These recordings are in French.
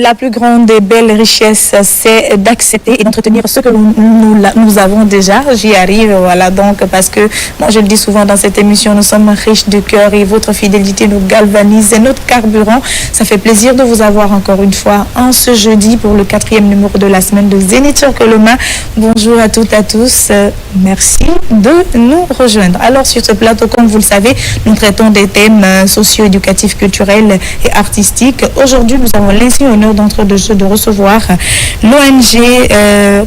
La plus grande des belles richesses, c'est d'accepter et d'entretenir ce que nous avons déjà. J'y arrive, voilà, donc, parce que moi, je le dis souvent dans cette émission, nous sommes riches de cœur et votre fidélité nous galvanise, c'est notre carburant. Ça fait plaisir de vous avoir encore une fois en ce jeudi pour le 4e numéro de la semaine de Zénith sur Coloma. Bonjour à toutes et à tous. Merci de nous rejoindre. Alors, sur ce plateau, comme vous le savez, nous traitons des thèmes socio-éducatifs, culturels et artistiques. Aujourd'hui, nous avons laissé honneur d'entre deux jeux de recevoir l'ONG,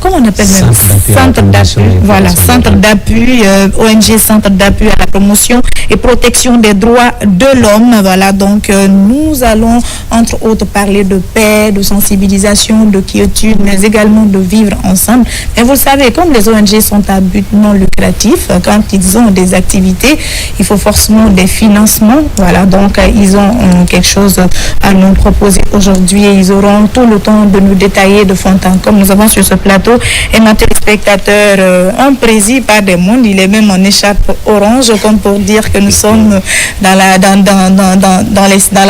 comment on appelle même Centre d'appui. Voilà, Centre d'appui, ONG Centre d'appui à la promotion et protection des droits de l'homme. Voilà, donc nous allons entre autres parler de paix, de sensibilisation, de quiétude, mais également de vivre ensemble. Et vous le savez, comme les ONG sont à but non lucratif, quand ils ont des activités, il faut forcément des financements. Voilà, donc ils ont quelque chose à nous proposer aujourd'hui et ils auront tout le temps de nous détailler de fond en temps. Comme nous avons sur ce plateau un téléspectateur en prési par des mondes, il est même en écharpe orange, comme pour dire que nous sommes dans la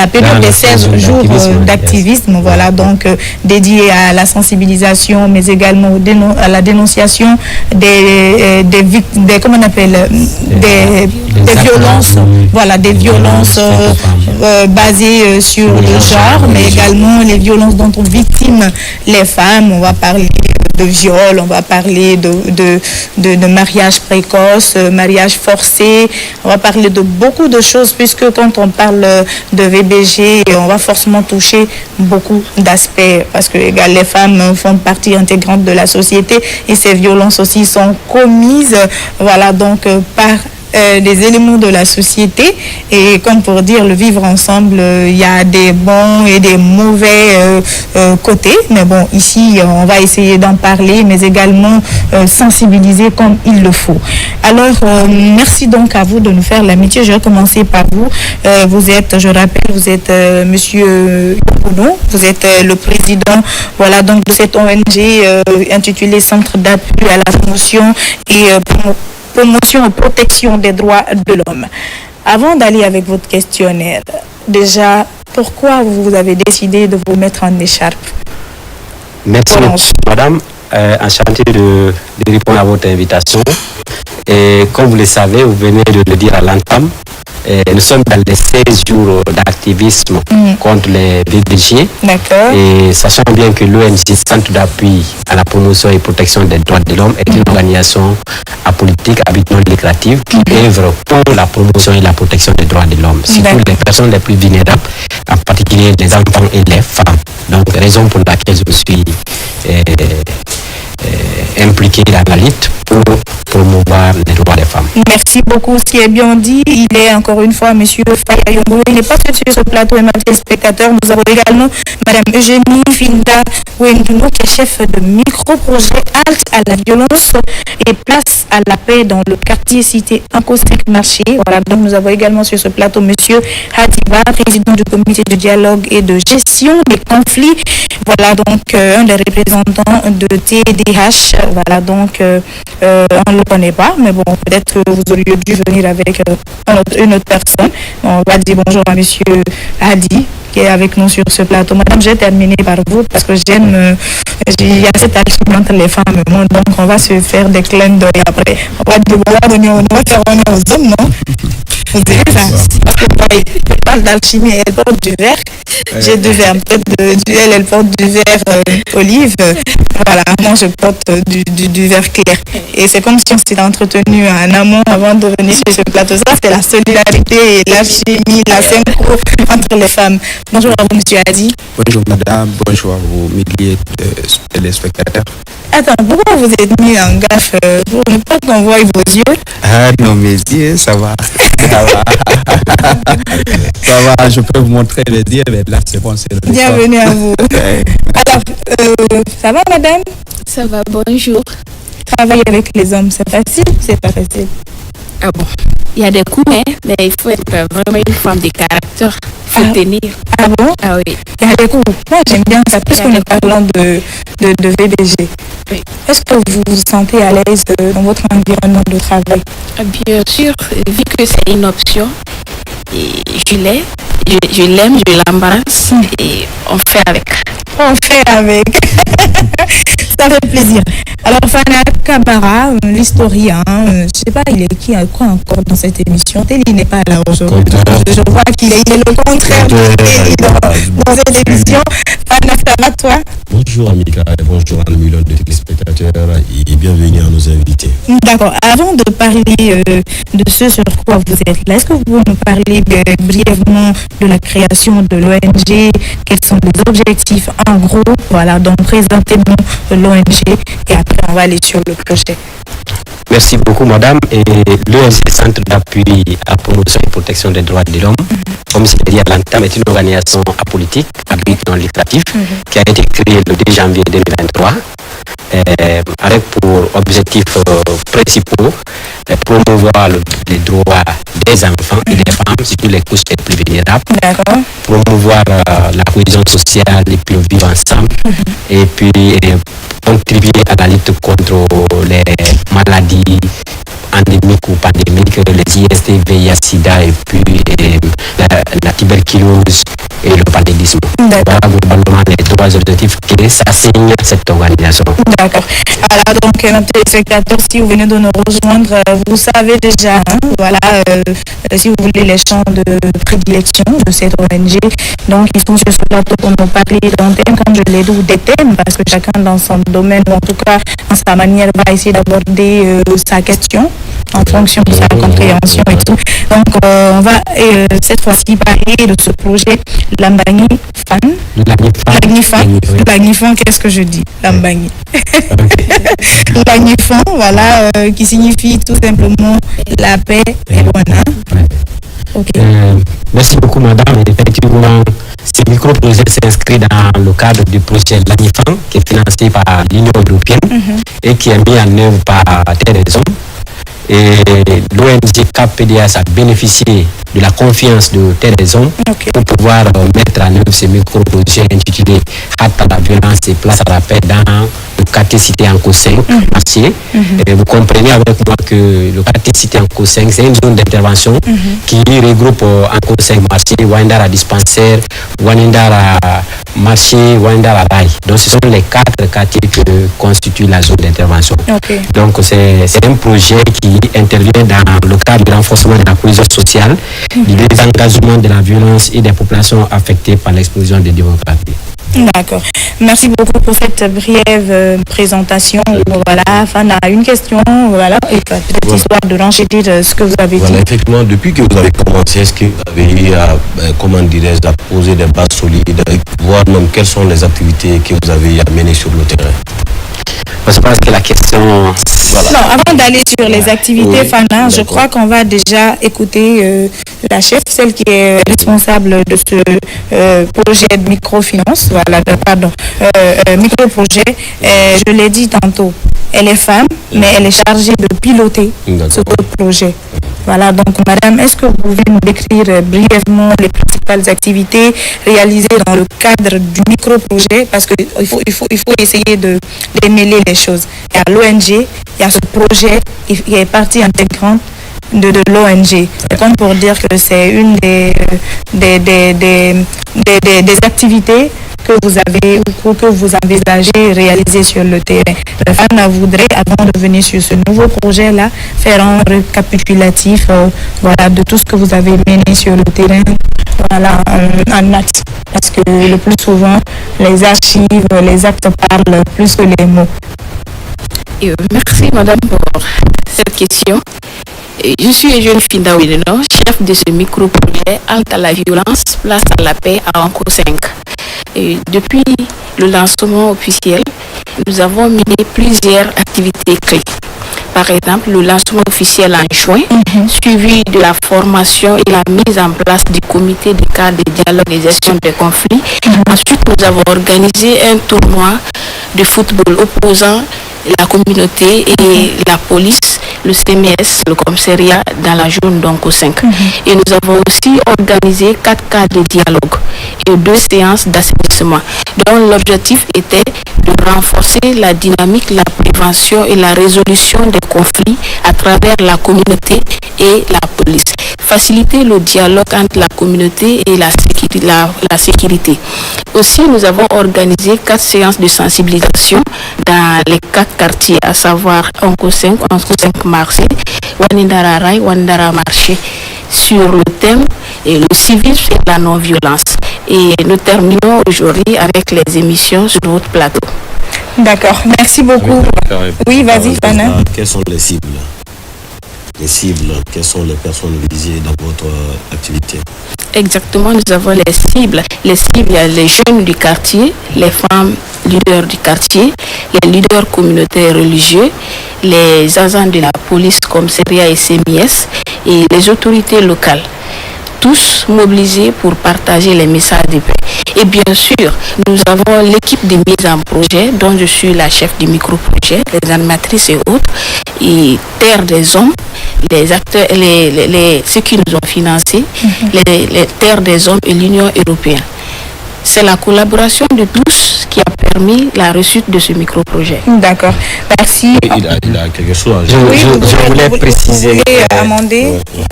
période des 16 jours d'activisme, voilà, donc dédié à la sensibilisation, mais également à la dénonciation des comment on appelle, des violences, voilà, des violences basées sur le genre, mais également les violences dont sont victimes les femmes. On va parler de viol, on va parler de mariage précoce, mariage forcé, on va parler de beaucoup de choses, puisque quand on parle de VBG, on va forcément toucher beaucoup d'aspects, parce que les femmes font partie intégrante de la société et ces violences aussi sont commises, voilà, donc par des éléments de la société, et comme pour dire le vivre ensemble, il y a des bons et des mauvais côtés, mais bon, ici on va essayer d'en parler, mais également sensibiliser comme il le faut. Alors merci donc à vous de nous faire l'amitié. Je vais commencer par vous. Vous êtes, je rappelle, vous êtes monsieur Yokono, vous êtes le président, voilà, donc de cette ONG intitulée Centre d'appui à la promotion et promotion et protection des droits de l'homme. Avant d'aller avec votre questionnaire, déjà, pourquoi vous avez décidé de vous mettre en écharpe? Merci, madame. Enchanté de répondre à votre invitation. Et comme vous le savez, vous venez de le dire à l'entame, nous sommes dans les 16 jours d'activisme contre les VBG. D'accord. Et sachant bien que l'ONG Centre d'appui à la promotion et protection des droits de l'homme est une organisation apolitique à but non lucratif qui œuvre pour la promotion et la protection des droits de l'homme, surtout les personnes les plus vulnérables, en particulier les enfants et les femmes. Donc, raison pour laquelle je me suis impliqué dans la lutte pour promouvoir les droits des femmes. Merci beaucoup, ce qui est bien dit. Il est encore une fois monsieur Faya Yongo. Il n'est pas que sur ce plateau et mes spectateurs. Nous avons également madame Eugénie Finda Wenduno, qui est chef de micro-projet Halte à la violence et place à la paix dans le quartier cité Inco-5 Marché. Voilà, donc nous avons également sur ce plateau monsieur Hadiba, président du comité de dialogue et de gestion des conflits. Voilà, donc un des représentants de TDH. Voilà, donc on ne le connaît pas, mais bon, peut-être que vous auriez dû venir avec une autre personne. On va dire bonjour à monsieur Hadi, qui est avec nous sur ce plateau. Madame, j'ai terminé par vous parce que j'aime, il y a cette alchimie entre les femmes et moi, donc on va se faire des clins d'œil après. On va dire, on va faire honneur aux hommes, non? Vous savez ça? Parce que je parle d'alchimie, elle porte du vert. J'ai du vert, peut-être elle porte du vert olive. Voilà, moi je porte du vert clair. Et c'est comme si on s'était entretenu en amont avant de venir sur ce plateau. Ça, c'est la solidarité et l'alchimie, la synchro entre les femmes. Bonjour à vous, monsieur Hadi. Bonjour madame, bonjour à vous, milliers de téléspectateurs. Attends, pourquoi vous êtes mis en gaffe pour ne pas qu'on voie vos yeux? Ah non, mes yeux, ça va. Ça va. Ça va, je peux vous montrer les yeux, mais là c'est bon, c'est le Bienvenue à vous. Alors, ça va madame? Ça va, bonjour. Travailler avec les hommes, c'est facile ou c'est pas facile? Ah bon, il y a des coups, hein, mais il faut être vraiment une femme de caractère. Il faut tenir. Ah bon? Ah oui. Il y a des coups. Moi, j'aime bien ça, puisqu'on est parlant de VBG. Oui. Est-ce que vous vous sentez à l'aise dans votre environnement de travail? Bien sûr, vu que c'est une option, et je l'ai, je l'aime, je l'embrasse et on fait avec. On fait avec. Ça fait plaisir. Alors, Fana Camara, l'historien, je sais pas, il est qui, quoi encore dans cette émission? Téli n'est pas là aujourd'hui. Je vois qu'il est le contraire de Téli dans cette émission. Fana, ça va toi? Bonjour Amika et bonjour à nos millions de téléspectateurs et bienvenue à nos invités. D'accord. Avant de parler de ce sur quoi vous êtes là, est-ce que vous pouvez nous parler brièvement de la création de l'ONG? Quels sont les objectifs en gros? Voilà, donc présentez-nous l'ONG et après on va aller sur le projet. Merci beaucoup, madame. Et l'ONG Centre d'appui à la promotion et protection des droits de l'homme, comme c'est dit à l'entame, est une organisation apolitique, à but non lucratif, qui a été créée le 2 janvier 2023, avec pour objectifs principaux promouvoir les droits des enfants et des femmes, surtout les couches les plus vulnérables, promouvoir la cohésion sociale et puis vivre ensemble, et puis contribuer à la lutte contre les maladies endémiques ou pandémiques, les IST, VIH, SIDA et puis la tuberculose et le paludisme. Voilà globalement les trois objectifs qui s'assignent à cette organisation. D'accord. Alors donc, nos téléspectateurs, si vous venez de nous rejoindre, vous savez déjà, voilà, si vous voulez les champs de prédilection de cette ONG. Donc, ils sont sur ce plateau pour nous parler d'un thème, comme je l'ai dit, ou des thèmes, parce que chacun dans son domaine, ou en tout cas, dans sa manière, va essayer d'aborder sa question en fonction de sa compréhension et tout. Donc, on va cette fois-ci parler de ce projet Lambagny Fan. Lambagny Fan, qu'est-ce que je dis? Lambagny. Lambagny Fan, voilà, qui signifie tout simplement la paix et bonheur. Okay. Merci beaucoup, madame. Effectivement, ce micro-projet s'inscrit dans le cadre du projet Lanifan, qui est financé par l'Union européenne et qui est mis en œuvre par Terre des Hommes. Et l'ONG CAP-PDS a bénéficié de la confiance de Terre des Hommes pour pouvoir mettre en œuvre ce micro-projet intitulé Hâte à la violence et place à la paix dans le quartier cité Anko 5, Marseille. Et vous comprenez avec moi que le quartier cité Anko 5, c'est une zone d'intervention qui regroupe Anko 5 Marseille, Wandara Dispensaire, Wandara Marché, Wandara Rail. Donc ce sont les 4 quartiers que constituent la zone d'intervention. Donc c'est un projet qui intervient dans le cadre du renforcement de la cohésion sociale, du désengagement de la violence et des populations affectées par l'explosion des démocraties. D'accord. Merci beaucoup pour cette brève présentation. Voilà, Fana a une question, voilà, et peut-être histoire de renchérir ce que vous avez dit. Effectivement, depuis que vous avez commencé, est-ce que vous avez eu à, à poser des bases solides, voir même quelles sont les activités que vous avez à mener sur le terrain? Je pense que la question... Voilà. Non, avant d'aller sur les activités, Fana, je crois qu'on va déjà écouter la chef, celle qui est responsable de ce projet de microfinance, voilà, micro-projet. Je l'ai dit tantôt, elle est femme, mais elle est chargée de piloter ce projet. Voilà, donc madame, est-ce que vous pouvez nous décrire brièvement les principales activités réalisées dans le cadre du micro-projet, parce qu'il faut essayer de démêler les choses. Il y a l'ONG, il y a ce projet qui est partie intégrante de l'ONG. C'est comme pour dire que c'est une des activités que vous avez ou que vous envisagez réaliser sur le terrain. Le FAN voudrait, avant de venir sur ce nouveau projet-là, faire un récapitulatif voilà, de tout ce que vous avez mené sur le terrain, voilà, en actes. Parce que le plus souvent, les archives, les actes parlent plus que les mots. Merci madame pour cette question. Je suis jeune fille d'Aouideno, chef de ce micro-projet Halte à la violence, place à la paix à Anko 5. Et depuis le lancement officiel, nous avons mené plusieurs activités clés. Par exemple, le lancement officiel en juin, suivi de la formation et la mise en place du comité de cadre de dialogue et gestion des conflits. Ensuite, nous avons organisé un tournoi de football opposant la communauté et la police, le CMS, le commissariat dans la zone d'Anko 5. Et nous avons aussi organisé 4 cas de dialogue. et 2 séances d'assainissement, dont l'objectif était de renforcer la dynamique, la prévention et la résolution des conflits à travers la communauté et la police. Faciliter le dialogue entre la communauté et la sécurité. Aussi, nous avons organisé 4 séances de sensibilisation dans les 4 quartiers, à savoir Onko 5 Marseille, Wanindara Rai, Wanindara Marché, sur le thème et le civisme et la non-violence. Et nous terminons aujourd'hui avec les émissions sur notre plateau. D'accord, merci beaucoup. Oui, vas-y, Fana. Quelles sont les cibles? Les cibles, quelles sont les personnes visées dans votre activité? Exactement, nous avons les cibles. Les cibles, il y a les jeunes du quartier, les femmes leaders du quartier, les leaders communautaires religieux, les agents de la police comme Seria et CMIS et les autorités locales. Tous mobilisés pour partager les messages de paix. Et bien sûr, nous avons l'équipe de mise en projet, dont je suis la chef du micro-projet, les animatrices et autres, et Terre des Hommes, les acteurs, ceux qui nous ont financés, les Terres des Hommes et l'Union européenne. C'est la collaboration de tous qui a permis la réussite de ce micro-projet. D'accord, merci. Il a quelque chose. Je voulais préciser.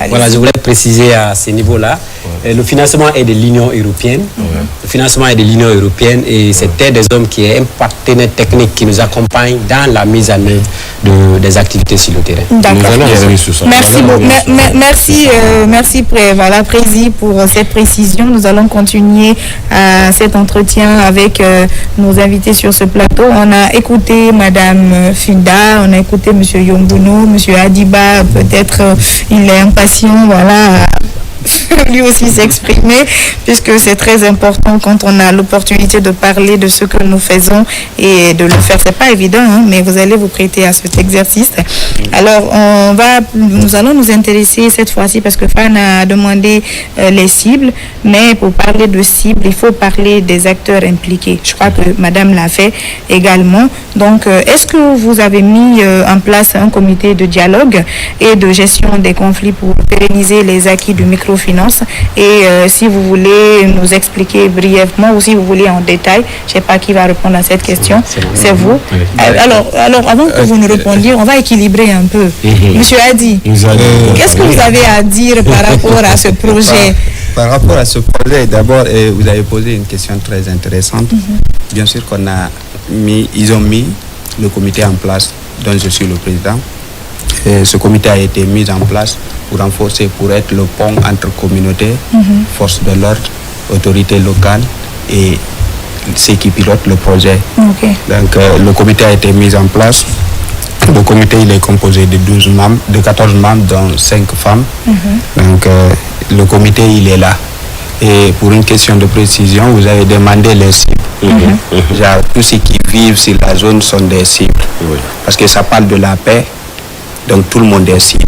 Voilà, je voulais préciser à ce niveau-là. Le financement est de l'Union européenne. Le financement est de l'Union européenne et c'est Terre des Hommes qui est un partenaire technique qui nous accompagne dans la mise en œuvre des activités sur le terrain. D'accord. Merci beaucoup. Merci Prési pour cette précision. Nous allons continuer cet entretien avec nos invités sur ce plateau. On a écouté Madame Finda, on a écouté Monsieur Yombono, Monsieur Adiba, peut-être il est impatient, voilà, lui aussi s'exprimer, puisque c'est très important quand on a l'opportunité de parler de ce que nous faisons et de le faire. C'est pas évident, hein, mais vous allez vous prêter à cet exercice. Alors, nous allons nous intéresser cette fois-ci, parce que Fan a demandé les cibles, mais pour parler de cibles, il faut parler des acteurs impliqués. Je crois que Madame l'a fait également. Donc, est-ce que vous avez mis en place un comité de dialogue et de gestion des conflits pour pérenniser les acquis du microfinance? Et si vous voulez nous expliquer brièvement ou si vous voulez en détail, je ne sais pas qui va répondre à cette question, c'est vous. Alors, avant que vous nous répondiez, on va équilibrer un peu. Monsieur Adi, qu'est-ce que vous avez à dire par rapport à ce projet? Par rapport à ce projet, d'abord, vous avez posé une question très intéressante. Bien sûr ils ont mis le comité en place, dont je suis le président. Et ce comité a été mis en place pour renforcer, pour être le pont entre communautés, forces de l'ordre, autorités locales et ceux qui pilotent le projet. Donc le comité a été mis en place. Le comité il est composé de 14 membres, dont 5 femmes. Donc le comité il est là. Et pour une question de précision, vous avez demandé les cibles. Tous ceux qui vivent sur la zone sont des cibles. Parce que ça parle de la paix, donc tout le monde est cible.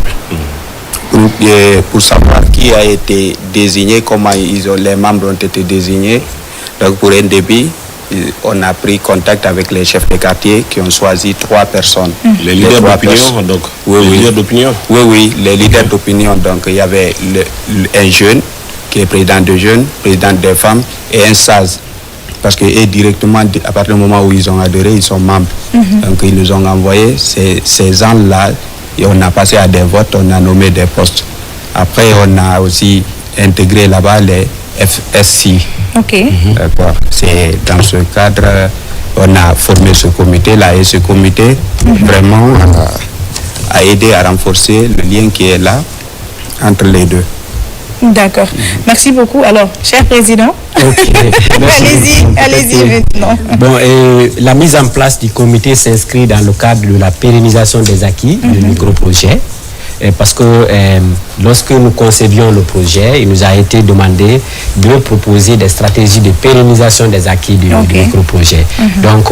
Pour savoir qui a été désigné, comment les membres ont été désignés. Donc pour un début, on a pris contact avec les chefs de quartier qui ont choisi 3 personnes. Les leaders d'opinion, donc. Oui. Les leaders d'opinion. Oui, les leaders d'opinion. Donc il y avait un jeune qui est président de jeunes, président des femmes et un SAZ. Parce que directement, à partir du moment où ils ont adhéré, ils sont membres. Donc ils nous ont envoyé ces gens-là et on a passé à des votes, on a nommé des postes. Après, on a aussi intégré là-bas les FSC. D'accord. C'est dans ce cadre, on a formé ce comité-là et ce comité vraiment a aidé à renforcer le lien qui est là entre les deux. D'accord. Merci beaucoup. Alors, cher président, allez-y maintenant. Bon, la mise en place du comité s'inscrit dans le cadre de la pérennisation des acquis du micro-projet. Parce que lorsque nous concevions le projet, il nous a été demandé de proposer des stratégies de pérennisation des acquis du micro-projet. Donc,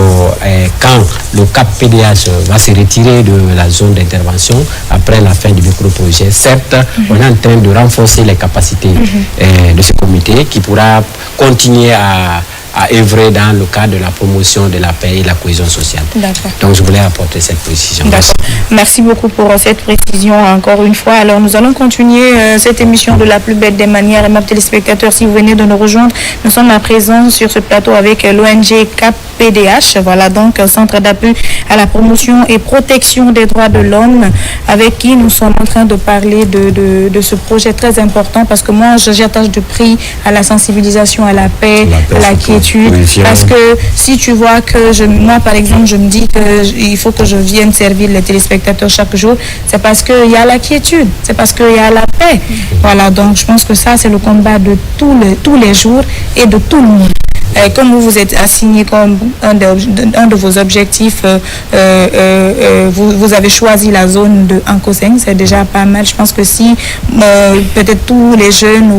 quand le CAP PDH va se retirer de la zone d'intervention après la fin du micro-projet, certes, on est en train de renforcer les capacités de ce comité qui pourra continuer à à œuvrer dans le cadre de la promotion de la paix et la cohésion sociale. Donc je voulais apporter cette précision. Merci beaucoup pour cette précision encore une fois. Alors nous allons continuer cette émission de la plus belle des manières. Mes téléspectateurs, si vous venez de nous rejoindre, nous sommes à présent sur ce plateau avec l'ONG CAPDH, voilà donc Centre d'appui à la promotion et protection des droits de l'homme, avec qui nous sommes en train de parler de ce projet très important, parce que moi j'attache du prix à la sensibilisation à la paix, à la quiétude, parce que si tu vois que moi par exemple je me dis qu'il faut que je vienne servir les téléspectateurs chaque jour, c'est parce qu'il y a la quiétude, c'est parce qu'il y a la paix. Voilà, donc je pense que ça c'est le combat de tous les jours et de tout le monde. Comme vous êtes assigné comme un de vos objectifs, vous avez choisi la zone de Ankoseng, c'est déjà pas mal. Je pense que si peut-être tous les jeunes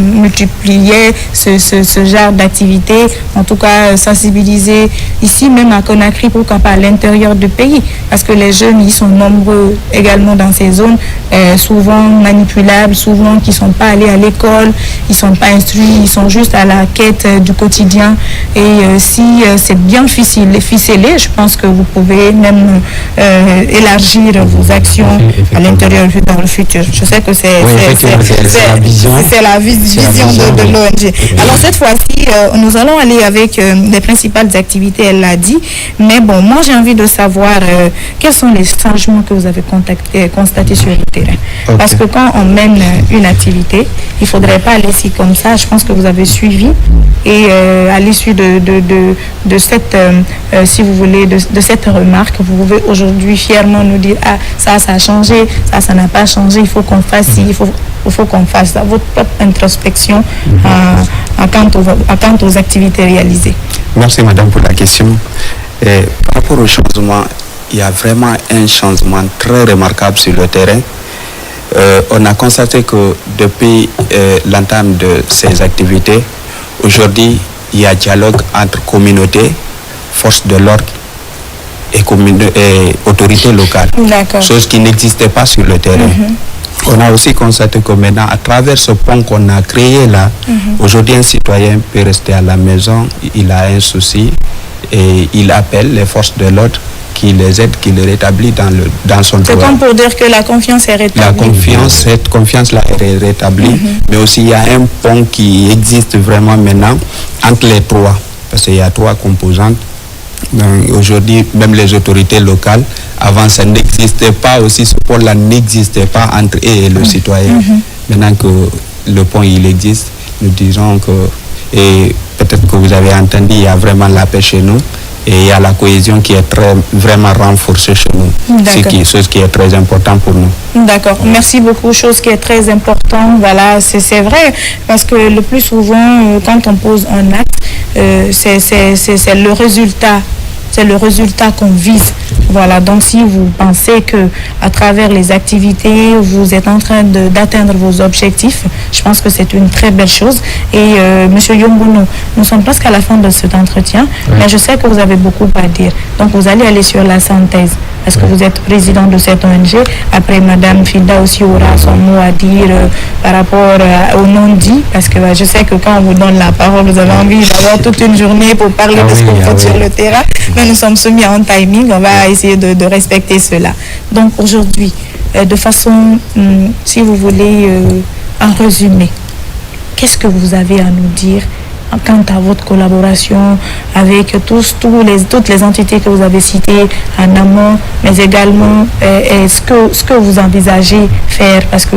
multipliaient ce genre d'activité, en tout cas sensibiliser ici même à Conakry, pourquoi pas à l'intérieur du pays, parce que les jeunes ils sont nombreux également dans ces zones, souvent manipulables, souvent qui ne sont pas allés à l'école, ils ne sont pas instruits, ils sont juste à la quête du quotidien. Et si c'est bien ficelé, je pense que vous pouvez même élargir vos actions à l'intérieur dans le futur. Je sais que c'est la vision de l'ONG. Alors cette fois-ci, nous allons aller avec les principales activités, elle l'a dit. Mais bon, moi j'ai envie de savoir quels sont les changements que vous avez constatés sur le terrain. Parce que quand on mène une activité, il ne faudrait pas laisser comme ça. Je pense que vous avez suivi et à l'issue de cette, si vous voulez, de cette remarque, vous pouvez aujourd'hui fièrement nous dire ça a changé, ça n'a pas changé, il faut qu'on fasse ci, il faut qu'on fasse ça. Votre propre introspection quant aux activités réalisées. Merci madame pour la question. Par rapport au changement, il y a vraiment un changement très remarquable sur le terrain. On a constaté que depuis l'entame de ces activités, aujourd'hui, il y a dialogue entre communautés, forces de l'ordre et autorités locales. Chose qui n'existait pas sur le terrain. On a aussi constaté que maintenant, à travers ce pont qu'on a créé là, aujourd'hui un citoyen peut rester à la maison, il a un souci et il appelle les forces de l'ordre qui les aident, qui le rétablit dans son droit. C'est comme pour dire que la confiance est rétablie. Cette confiance-là est rétablie, mais aussi il y a un pont qui existe vraiment maintenant entre les trois, parce qu'il y a trois composantes. Aujourd'hui, même les autorités locales, avant ça n'existait pas aussi, ce pont-là n'existait pas entre eux et le citoyen. Maintenant que le pont il existe, nous disons que, et peut-être que vous avez entendu, il y a vraiment la paix chez nous. Et il y a la cohésion qui est vraiment renforcée chez nous. C'est chose qui est très important pour nous. D'accord. Merci beaucoup. Chose qui est très importante. Voilà, c'est vrai. Parce que le plus souvent, quand on pose un acte, c'est le résultat. C'est le résultat qu'on vise. Voilà, donc si vous pensez que à travers les activités, vous êtes en train d'atteindre vos objectifs, je pense que c'est une très belle chose. Et Monsieur Yombono, nous sommes presque à la fin de cet entretien, mais je sais que vous avez beaucoup à dire. Donc vous allez aller sur la synthèse. Parce que vous êtes président de cette ONG. Après, Madame Filda aussi aura son mot à dire par rapport au non-dit. Parce que je sais que quand on vous donne la parole, vous avez envie d'avoir toute une journée pour parler de ce que vous faites sur le terrain. Mais nous sommes soumis à un timing. On va essayer de respecter cela. Donc aujourd'hui, de façon, si vous voulez, en résumé, qu'est-ce que vous avez à nous dire quant à votre collaboration avec toutes les entités que vous avez citées en amont, mais également ce que vous envisagez faire, parce que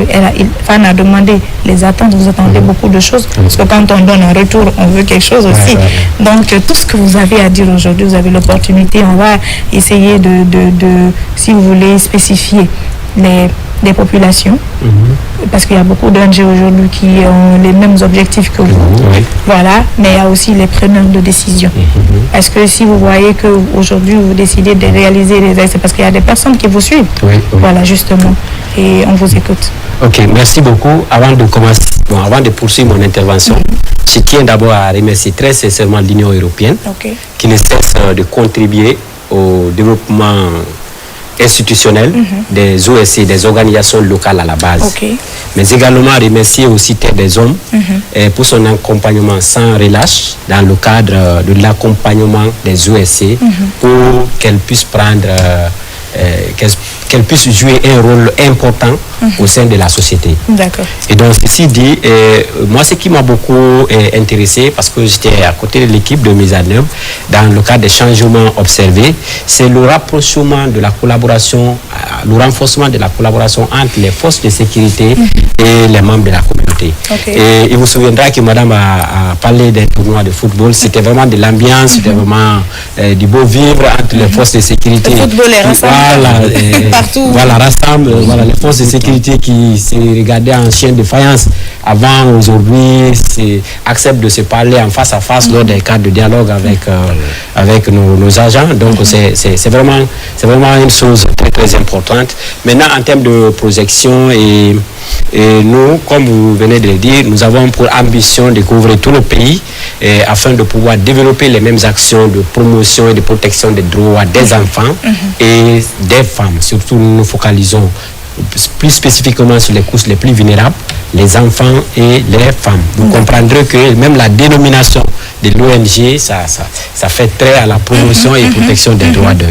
Fan a demandé les attentes, vous attendez beaucoup de choses, parce que quand on donne un retour, on veut quelque chose aussi. Donc tout ce que vous avez à dire aujourd'hui, vous avez l'opportunité, on va essayer de si vous voulez, spécifier des populations, parce qu'il y a beaucoup d'ONG aujourd'hui qui ont les mêmes objectifs que vous. Voilà, mais il y a aussi les preneurs de décision. Est-ce que si vous voyez qu'aujourd'hui vous décidez de réaliser les actes, c'est parce qu'il y a des personnes qui vous suivent. Voilà, justement. Et on vous écoute. Ok, merci beaucoup. Avant de poursuivre mon intervention, je tiens d'abord à remercier très sincèrement l'Union européenne qui ne cesse de contribuer au développement institutionnels, des OSC, des organisations locales à la base. Ok. Mais également remercier aussi Terre des Hommes pour son accompagnement sans relâche dans le cadre de l'accompagnement des OSC pour qu'elles puissent prendre, qu'elles puissent jouer un rôle important au sein de la société. D'accord. Et donc, ceci dit, moi, ce qui m'a beaucoup intéressé, parce que j'étais à côté de l'équipe de mise en œuvre, dans le cadre des changements observés, c'est le rapprochement de la collaboration, le renforcement de la collaboration entre les forces de sécurité et les membres de la communauté. Okay. Et il vous souviendra que madame a parlé des tournois de football, c'était vraiment de l'ambiance, c'était vraiment du beau vivre entre les forces de sécurité. Le football est rassemble partout. Voilà, rassemble les forces de sécurité qui se regardaient en chien de faïence avant, aujourd'hui, acceptent de se parler en face à face lors des cadres de dialogue avec nos agents. Donc c'est vraiment une chose très très importante. Maintenant, en termes de projection, et nous, comme vous venez de le dire, nous avons pour ambition de couvrir tout le pays afin de pouvoir développer les mêmes actions de promotion et de protection des droits des enfants et des femmes. Surtout, nous nous focalisons plus spécifiquement sur les couches les plus vulnérables, les enfants et les femmes. Vous comprendrez que même la dénomination de l'ONG, ça fait trait à la promotion et protection des droits de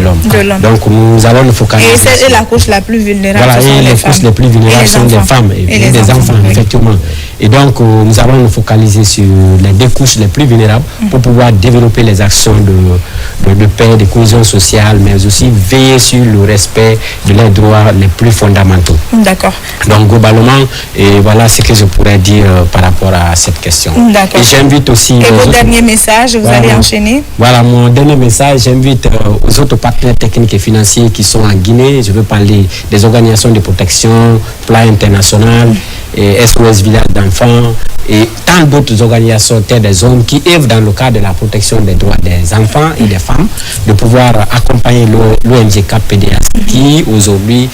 l'homme. Donc nous allons nous focaliser. Et c'est la couche la plus vulnérable. Voilà, et les couches les plus vulnérables sont des femmes et des enfants, effectivement. Et donc nous allons nous focaliser sur les deux couches les plus vulnérables pour pouvoir développer les actions de paix, de cohésion sociale, mais aussi veiller sur le respect de leurs droits les plus fondamentaux. D'accord. Donc globalement, et voilà ce que je pourrais dire par rapport à cette question. D'accord. Et j'invite aussi... Et vos derniers messages, vous allez enchaîner? Voilà, mon dernier message, j'invite aux autres partenaires techniques et financiers qui sont en Guinée. Je veux parler des organisations de protection, Plan International, et SOS Village d'enfants, et tant d'autres organisations Terre des Hommes qui œuvrent dans le cadre de la protection des droits des enfants et des femmes, de pouvoir accompagner l'ONG CAP-PDS qui aujourd'hui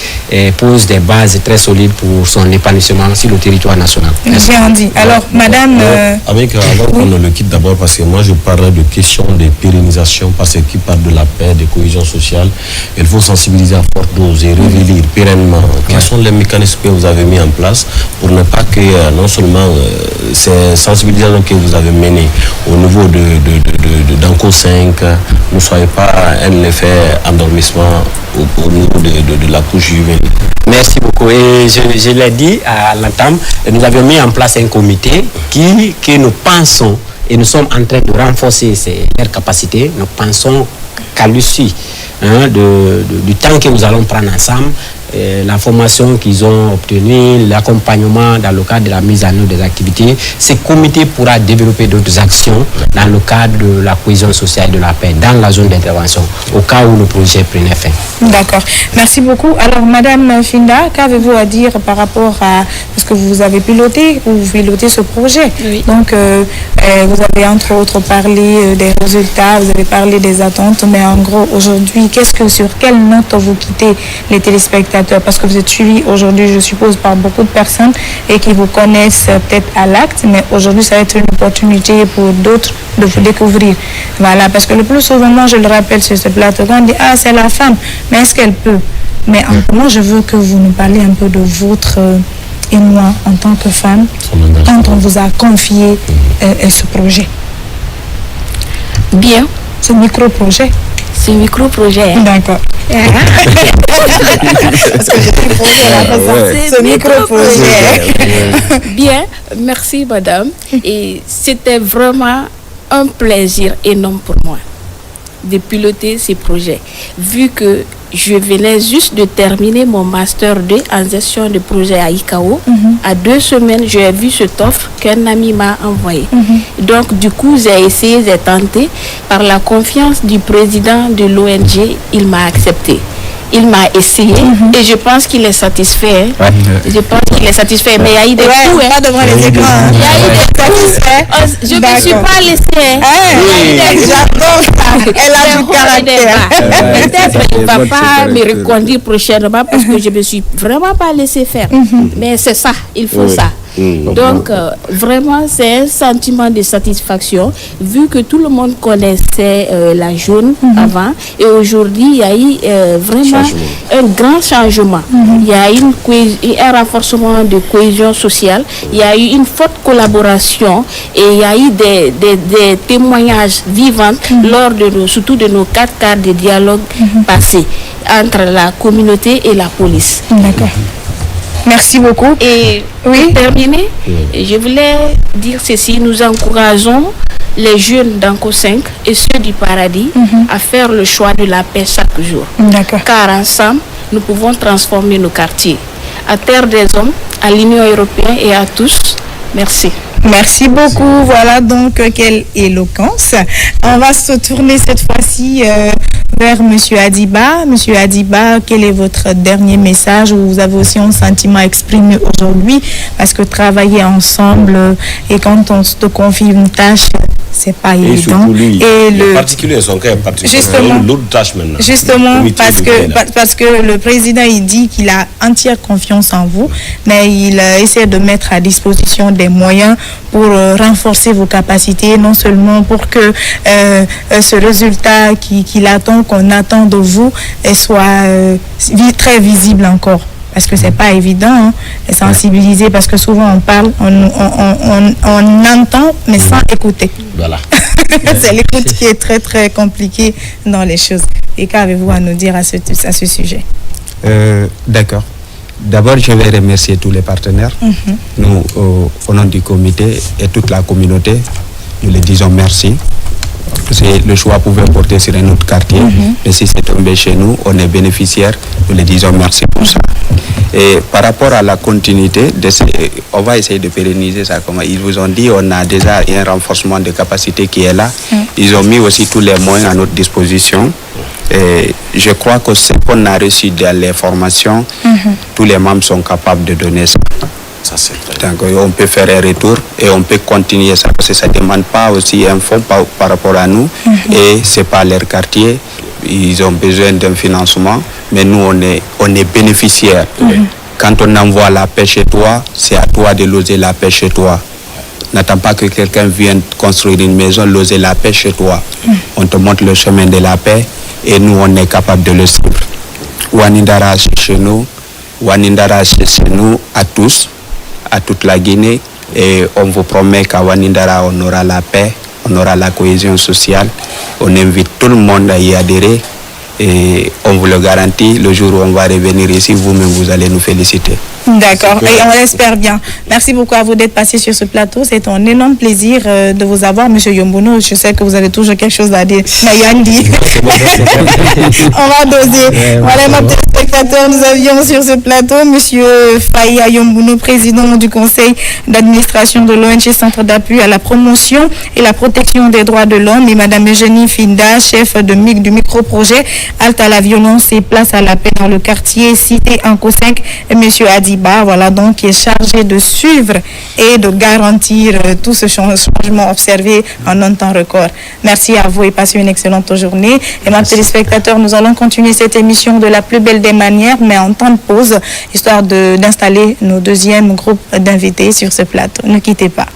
pose des bases très solides pour son épanouissement sur le territoire national. Bien dit. Alors, madame... avant qu'on ne le quitte d'abord, parce que moi je parlerai de questions de pérennisation, parce que qui parle de la paix, de cohésion sociale, il faut sensibiliser à forte dose et révéler pérennement quels sont les mécanismes que vous avez mis en place pour ne pas que non seulement ces sensibilisations que vous avez menées au niveau d'Anco 5 ne soient pas un effet endormissement au niveau de la couche juvénile. Merci beaucoup. Et je l'ai dit à l'entame, nous avons mis en place un comité que nous pensons, et nous sommes en train de renforcer leurs capacités. Nous pensons qu'à l'issue du temps que nous allons prendre ensemble, la formation qu'ils ont obtenue, l'accompagnement dans le cadre de la mise en œuvre des activités, ce comité pourra développer d'autres actions dans le cadre de la cohésion sociale et de la paix dans la zone d'intervention, au cas où le projet prenait fin. D'accord. Merci beaucoup. Alors, Madame Finda, qu'avez-vous à dire par rapport à... Parce que vous avez piloté ce projet. Oui. Donc, vous avez entre autres parlé des résultats, vous avez parlé des attentes, mais en gros, aujourd'hui, sur quelle note vous quittez les téléspectateurs? Parce que vous êtes suivi aujourd'hui, je suppose, par beaucoup de personnes et qui vous connaissent peut-être à l'acte, mais aujourd'hui, ça va être une opportunité pour d'autres de vous découvrir. Voilà, parce que le plus souvent, moi, je le rappelle sur ce plateau, on dit, ah, c'est la femme, mais est-ce qu'elle peut? Mais moi, je veux que vous nous parliez un peu de votre émoi en tant que femme, quand on vous a confié ce projet. Bien. Ce micro-projet. C'est un micro-projet. Hein? D'accord. Parce que ce micro-projet. Bien, merci madame. Et c'était vraiment un plaisir énorme pour moi de piloter ces projets. Vu que je venais juste de terminer mon Master 2 en gestion de projet à ICAO. À 2 semaines, j'ai vu cette offre qu'un ami m'a envoyée. Donc, du coup, j'ai essayé, j'ai tenté. Par la confiance du président de l'ONG, il m'a accepté. Il m'a essayé et je pense qu'il est satisfait. Hein. Je pense qu'il est satisfait. Mais il y a eu des coups. Pas devant les écrans. Il y a eu des coups. Je ne me suis pas laissée. Elle a du caractère. Peut-être qu'il ne va pas me reconduire prochainement parce que je ne me suis vraiment pas laissé faire. Mais c'est ça, il faut ça. Donc, vraiment, c'est un sentiment de satisfaction, vu que tout le monde connaissait la jaune avant, et aujourd'hui, il y a eu vraiment un grand changement. Il y a eu un renforcement de cohésion sociale, il y a eu une forte collaboration, et il y a eu des témoignages vivants lors de surtout de nos 4 quarts de dialogue passés entre la communauté et la police. D'accord. Merci beaucoup. Et pour terminer, je voulais dire ceci, nous encourageons les jeunes d'Anko 5 et ceux du paradis à faire le choix de la paix chaque jour. D'accord. Car ensemble, nous pouvons transformer nos quartiers. À Terre des Hommes, à l'Union européenne et à tous, merci. Merci beaucoup. Voilà donc quelle éloquence. On va se tourner cette fois-ci vers Monsieur Adiba. Monsieur Adiba, quel est votre dernier message où vous avez aussi un sentiment exprimé aujourd'hui? Parce que travailler ensemble et quand on se confie une tâche, c'est pas évident. Et le particulier, son cas est particulier. Justement, l'autre tâche maintenant. Justement, parce que le président il dit qu'il a entière confiance en vous, mais il essaie de mettre à disposition des moyens pour renforcer vos capacités, non seulement pour que ce résultat qu'il attend, qu'on attend de vous, soit très visible encore. Parce que c'est pas évident, sensibiliser, parce que souvent on parle, on entend, mais sans écouter. Voilà. C'est l'écoute qui est très très compliquée dans les choses. Et qu'avez-vous à nous dire à ce sujet? D'accord. D'abord, je vais remercier tous les partenaires. Nous, au nom du comité et toute la communauté, nous les disons merci. Le choix pouvait porter sur un autre quartier, mais si c'est tombé chez nous, on est bénéficiaire, nous les disons merci pour ça. Et par rapport à la continuité, on va essayer de pérenniser ça. Comme ils vous ont dit, on a déjà un renforcement de capacité qui est là. Ils ont mis aussi tous les moyens à notre disposition. Et je crois que ce qu'on a reçu dans les formations, tous les membres sont capables de donner ça. Donc on peut faire un retour et on peut continuer ça parce que ça ne demande pas aussi un fonds par rapport à nous et ce n'est pas leur quartier, ils ont besoin d'un financement, mais nous on est bénéficiaires. Quand on envoie la paix chez toi, c'est à toi de loger la paix chez toi. N'attends pas que quelqu'un vienne construire une maison, loger la paix chez toi. On te montre le chemin de la paix et nous on est capable de le suivre. Wanindara c'est chez nous, Wanindara c'est chez nous à tous, à toute la Guinée, et on vous promet qu'à Wanindara on aura la paix, on aura la cohésion sociale. On invite tout le monde à y adhérer et on vous le garantit, le jour où on va revenir ici, vous-même vous allez nous féliciter. D'accord, et on l'espère bien. Merci beaucoup à vous d'être passé sur ce plateau. C'est un énorme plaisir de vous avoir, Monsieur Yombono. Je sais que vous avez toujours quelque chose à dire. Nayandi. On va doser. Voilà, mes téléspectateurs, nous avions sur ce plateau Monsieur Faya Yombono, président du conseil d'administration de l'ONG Centre d'appui à la promotion et la protection des droits de l'homme, et Madame Eugénie Finda, chef du micro-projet Halte à la violence et place à la paix dans le quartier cité Anko 5, et Monsieur Adi. Voilà, donc qui est chargé de suivre et de garantir tout ce changement observé en un temps record. Merci à vous et passez une excellente journée. Et mes téléspectateurs, nous allons continuer cette émission de la plus belle des manières, mais en temps de pause, histoire d'installer nos deuxièmes groupes d'invités sur ce plateau. Ne quittez pas.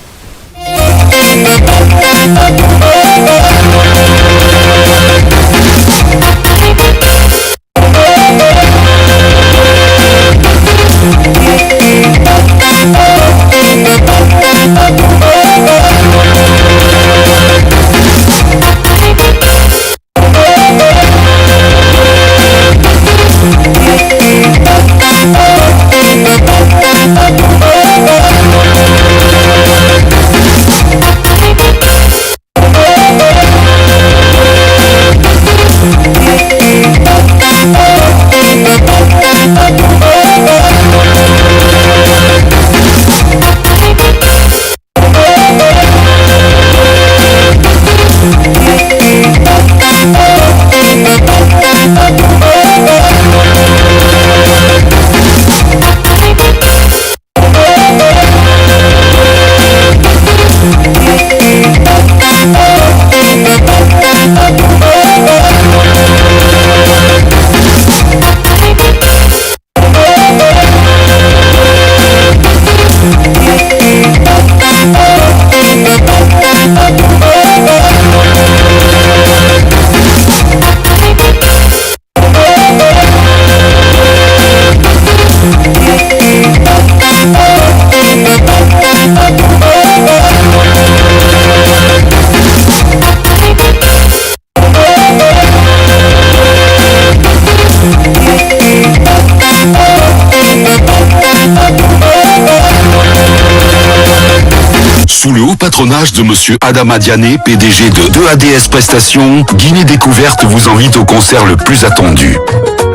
Sous le haut patronage de Monsieur Adama Diané, PDG de 2ADS Prestations, Guinée Découverte vous invite au concert le plus attendu.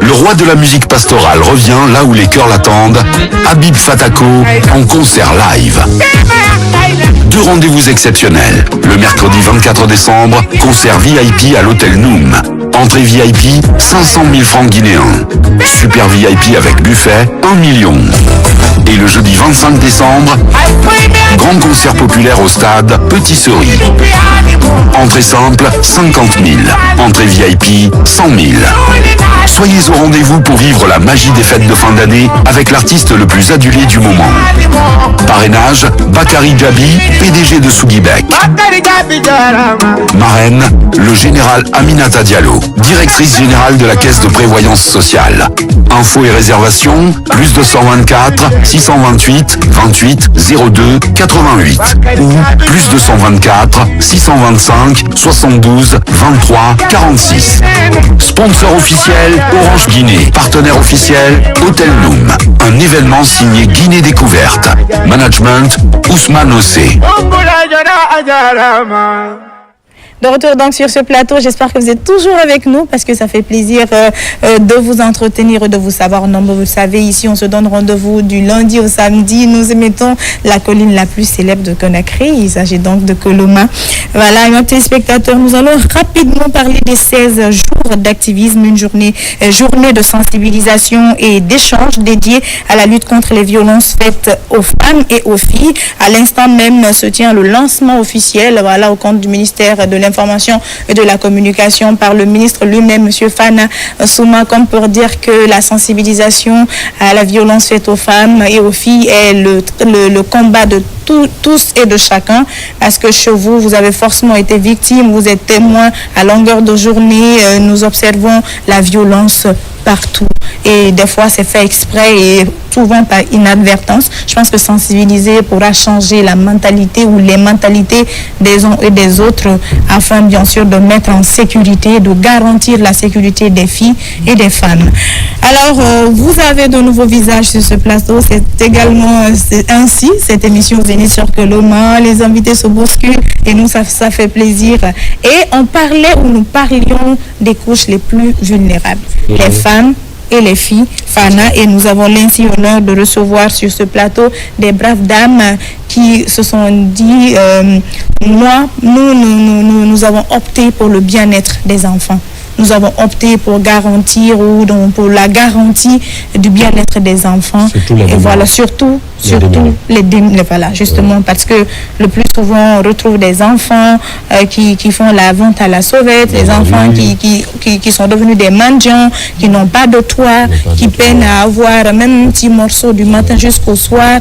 Le roi de la musique pastorale revient là où les cœurs l'attendent, Habib Fatako, en concert live. 2 rendez-vous exceptionnels. Le mercredi 24 décembre, concert VIP à l'hôtel Noom. Entrée VIP, 500 000 francs guinéens. Super VIP avec buffet, 1 million. Et le jeudi 25 décembre, grand concert populaire au stade Petit Ceris. Entrée simple, 50 000. Entrée VIP, 100 000. Soyez au rendez-vous pour vivre la magie des fêtes de fin d'année avec l'artiste le plus adulé du moment. Parrainage, Bakary Djabi, PDG de Sougibek. Marraine, le général Aminata Diallo, directrice générale de la Caisse de prévoyance sociale. Infos et réservations, plus 224 628 28 02 88 ou plus 224 625 72 23 46. Sponsor officiel, Orange Guinée. Partenaire officiel, Hôtel Noom. Un événement signé Guinée Découverte. Management, Ousmane Ossé. De retour donc sur ce plateau, j'espère que vous êtes toujours avec nous parce que ça fait plaisir de vous entretenir et de vous savoir nombreux. Vous le savez, ici on se donne rendez-vous du lundi au samedi. Nous émettons la colline la plus célèbre de Conakry. Il s'agit donc de Koloma. Voilà, mes téléspectateurs, nous allons rapidement parler des 16 jours d'activisme, une journée de sensibilisation et d'échange dédiée à la lutte contre les violences faites aux femmes et aux filles. À l'instant même se tient le lancement officiel, voilà, au compte du ministère de l'Information et de la Communication par le ministre lui-même, M. Fana Souma, comme pour dire que la sensibilisation à la violence faite aux femmes et aux filles est le combat de tous et de chacun, parce que chez vous, vous avez forcément été victime, vous êtes témoin à longueur de journée, nous observons la violence partout. Et des fois, c'est fait exprès et souvent par inadvertance. Je pense que sensibiliser pourra changer la mentalité ou les mentalités des uns et des autres afin, bien sûr, de mettre en sécurité, de garantir la sécurité des filles et des femmes. Alors, vous avez de nouveaux visages sur ce plateau. C'est également ainsi, cette émission Zénith sur Koloma. Les invités se bousculent et nous, ça fait plaisir. Et on parlait ou nous parlions des couches les plus vulnérables. Les femmes et les filles, Fana, et nous avons l'insigne honneur de recevoir sur ce plateau des braves dames qui se sont dit, nous avons opté pour le bien-être des enfants. Nous avons opté pour garantir ou donc pour la garantie du bien-être des enfants. Et voilà, surtout voilà, justement, parce que le plus souvent, on retrouve des enfants qui font la vente à la sauvette, des enfants qui sont devenus des mendiants, qui n'ont pas de toit, qui peinent à avoir même un petit morceau du matin jusqu'au soir.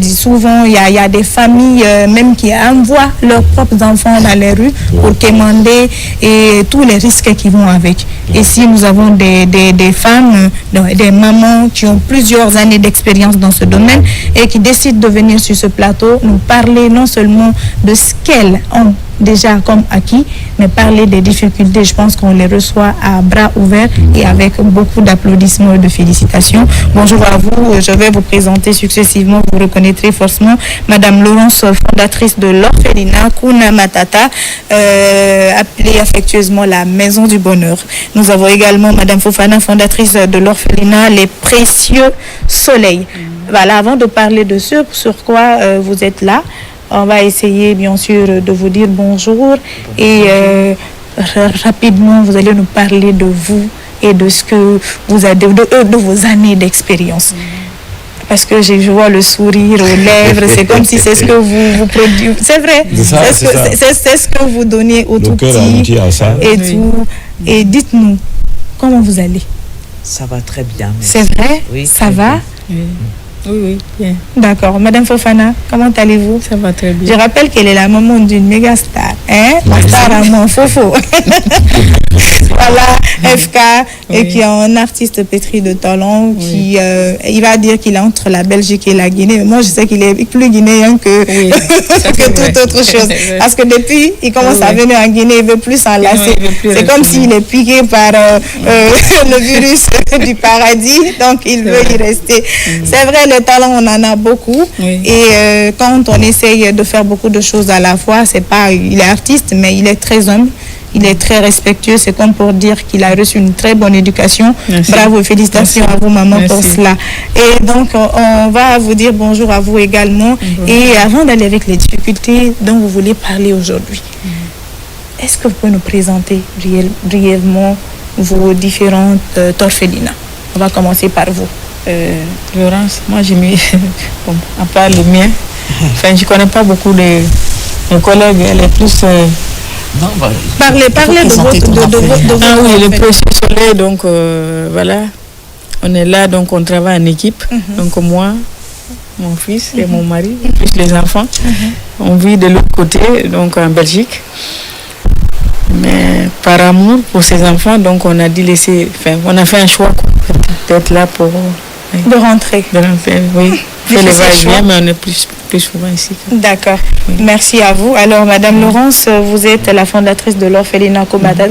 Souvent, il y a des familles même qui envoient leurs propres enfants dans les rues pour quémander et tous les risques qui vont avec. Ici, nous avons des femmes, des mamans qui ont plusieurs années d'expérience dans ce domaine et qui décident de venir sur ce plateau nous parler non seulement de ce qu'elles ont déjà comme acquis, mais parler des difficultés. Je pense qu'on les reçoit à bras ouverts et avec beaucoup d'applaudissements et de félicitations. Bonjour à vous, je vais vous présenter successivement, vous reconnaîtrez forcément Madame Laurence, fondatrice de l'orphelinat Kuna Matata, appelée affectueusement la Maison du Bonheur. Nous avons également Madame Fofana, fondatrice de l'orphelinat Les Précieux Soleils. Voilà, avant de parler de ce sur quoi vous êtes là, on va essayer bien sûr de vous dire bonjour et rapidement vous allez nous parler de vous et de ce que vous avez de vos années d'expérience. Parce que je vois le sourire aux lèvres, c'est comme si c'est ce que vous produisez. C'est vrai, c'est ce que vous donnez aux tout petits et tout. Et dites-nous, comment vous allez? Ça va très bien. C'est vrai? Oui, ça va? Oui. Oui, bien. D'accord. Madame Fofana, comment allez-vous? Ça va très bien. Je rappelle qu'elle est la maman d'une méga star. Hein? La star à mon Fofo. voilà, FK, et qui est un artiste pétri de talent, qui, il va dire qu'il est entre la Belgique et la Guinée. Mais moi, je sais qu'il est plus guinéen que, que toute autre chose. Parce que depuis, il commence à venir en Guinée, il veut plus s'enlacer. C'est comme s'il est piqué par le virus du paradis, donc il veut y rester. C'est vrai, le talent, on en a beaucoup. Et quand on essaye de faire beaucoup de choses à la fois, c'est pas, il est artiste, mais il est très humble. Il est très respectueux, c'est comme pour dire qu'il a reçu une très bonne éducation. Merci. Bravo, félicitations à vous, maman, pour cela. Et donc, on va vous dire bonjour à vous également. Et avant d'aller avec les difficultés dont vous voulez parler aujourd'hui, est-ce que vous pouvez nous présenter brièvement vos différentes orphelinats? On va commencer par vous. Laurence, moi j'ai mis, bon, à part le mien, enfin, je ne connais pas beaucoup de mes collègues, elle est plus... Non, bah, parlez de votre... Ah oui, le Précieux Soleil, donc voilà, on est là, donc on travaille en équipe, donc moi, mon fils et mon mari, plus les enfants, on vit de l'autre côté, donc en Belgique. Mais par amour pour ces enfants, donc on a dû laisser, enfin, on a fait un choix d'être là pour... De rentrer. Oui. Fait le va-et-vient, mais on est plus souvent ici. D'accord. Oui. Merci à vous. Alors, Madame Laurence, vous êtes la fondatrice de l'orphelinat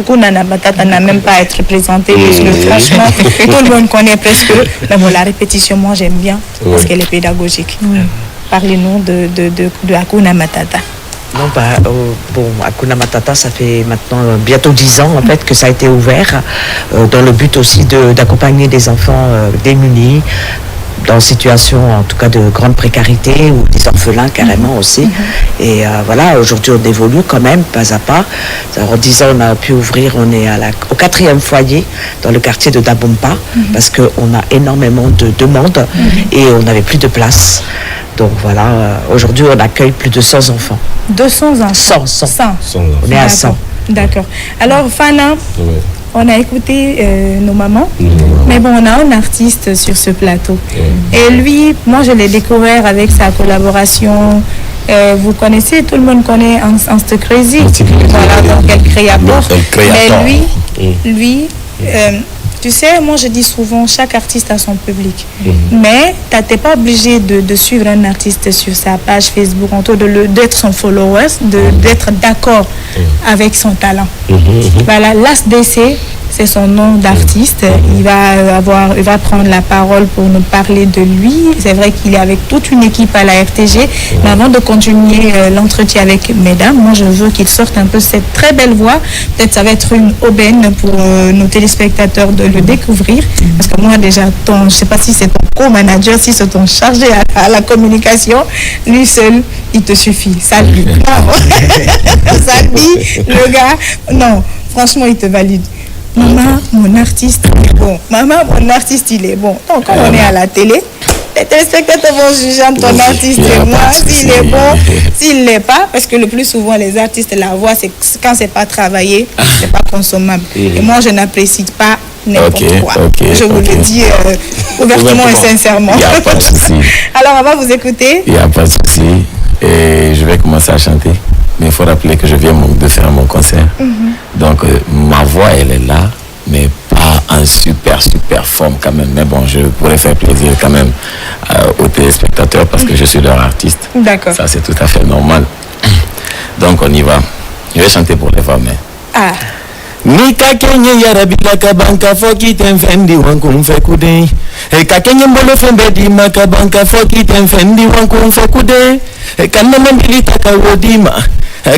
Kunana Matata n'a même pas à être présentée, puisque franchement, tout le monde connaît presque. Mais bon, la répétition, moi, j'aime bien, parce qu'elle est pédagogique. Parlez-nous de Hakuna Matata. Non, bon, Hakuna Matata, ça fait maintenant bientôt 10 ans en fait que ça a été ouvert, dans le but aussi d'accompagner des enfants démunis, dans situation en tout cas de grande précarité, ou des orphelins carrément aussi. Et voilà, aujourd'hui on évolue quand même pas à pas. Alors 10 ans on a pu ouvrir, on est au 4e foyer dans le quartier de Dabompa, parce qu'on a énormément de demandes et on n'avait plus de place. Donc voilà, aujourd'hui on accueille plus de 100 enfants. 200 enfants? 100. On est à 100. D'accord. Alors Fana, on a écouté nos mamans, mais bon, on a un artiste sur ce plateau. Et lui, moi je l'ai découvert avec sa collaboration. Vous connaissez, tout le monde connaît Insta Crazy. Voilà, donc El Créateur. Mais lui, tu sais, moi je dis souvent, chaque artiste a son public. Mais tu n'es pas obligé de suivre un artiste sur sa page Facebook, d'être son follower, d'être d'accord avec son talent. Voilà, l'ASDC, c'est son nom d'artiste. Il va prendre la parole pour nous parler de lui. C'est vrai qu'il est avec toute une équipe à la RTG. Mais avant de continuer l'entretien avec mesdames, moi je veux qu'il sorte un peu cette très belle voix. Peut-être ça va être une aubaine pour nos téléspectateurs de le découvrir. Parce que moi déjà, je ne sais pas si c'est ton co-manager, si c'est ton chargé à la communication, lui seul, il te suffit. Salut. Salut, le gars. Non, franchement, il te valide. Maman, mon artiste, il est bon. Maman, mon artiste, il est bon. Donc, quand on est à la télé, les téléspectateurs vont juger ton artiste et moi, s'il est bon, s'il ne l'est pas. Parce que le plus souvent, les artistes, la voix, c'est quand c'est pas travaillé, c'est pas consommable. Et moi, je n'apprécie pas n'importe quoi. Je vous le dis ouvertement et sincèrement. Il n'y a pas de souci. Alors, on va vous écouter. Il n'y a pas de souci. Et je vais commencer à chanter. Mais il faut rappeler que je viens de faire mon concert. Donc, ma voix, elle est là, mais pas en super forme quand même. Mais bon, je pourrais faire plaisir quand même aux téléspectateurs parce que je suis leur artiste. D'accord. Ça, c'est tout à fait normal. Donc, on y va. Je vais chanter pour les femmes. Ah. Nika kenye yarabila kabanka foki tenfendi wankum fekude. Eka kenye mbolo fembedi makabanka foki tenfendi wankum fekude. Kanna mandili takawodima.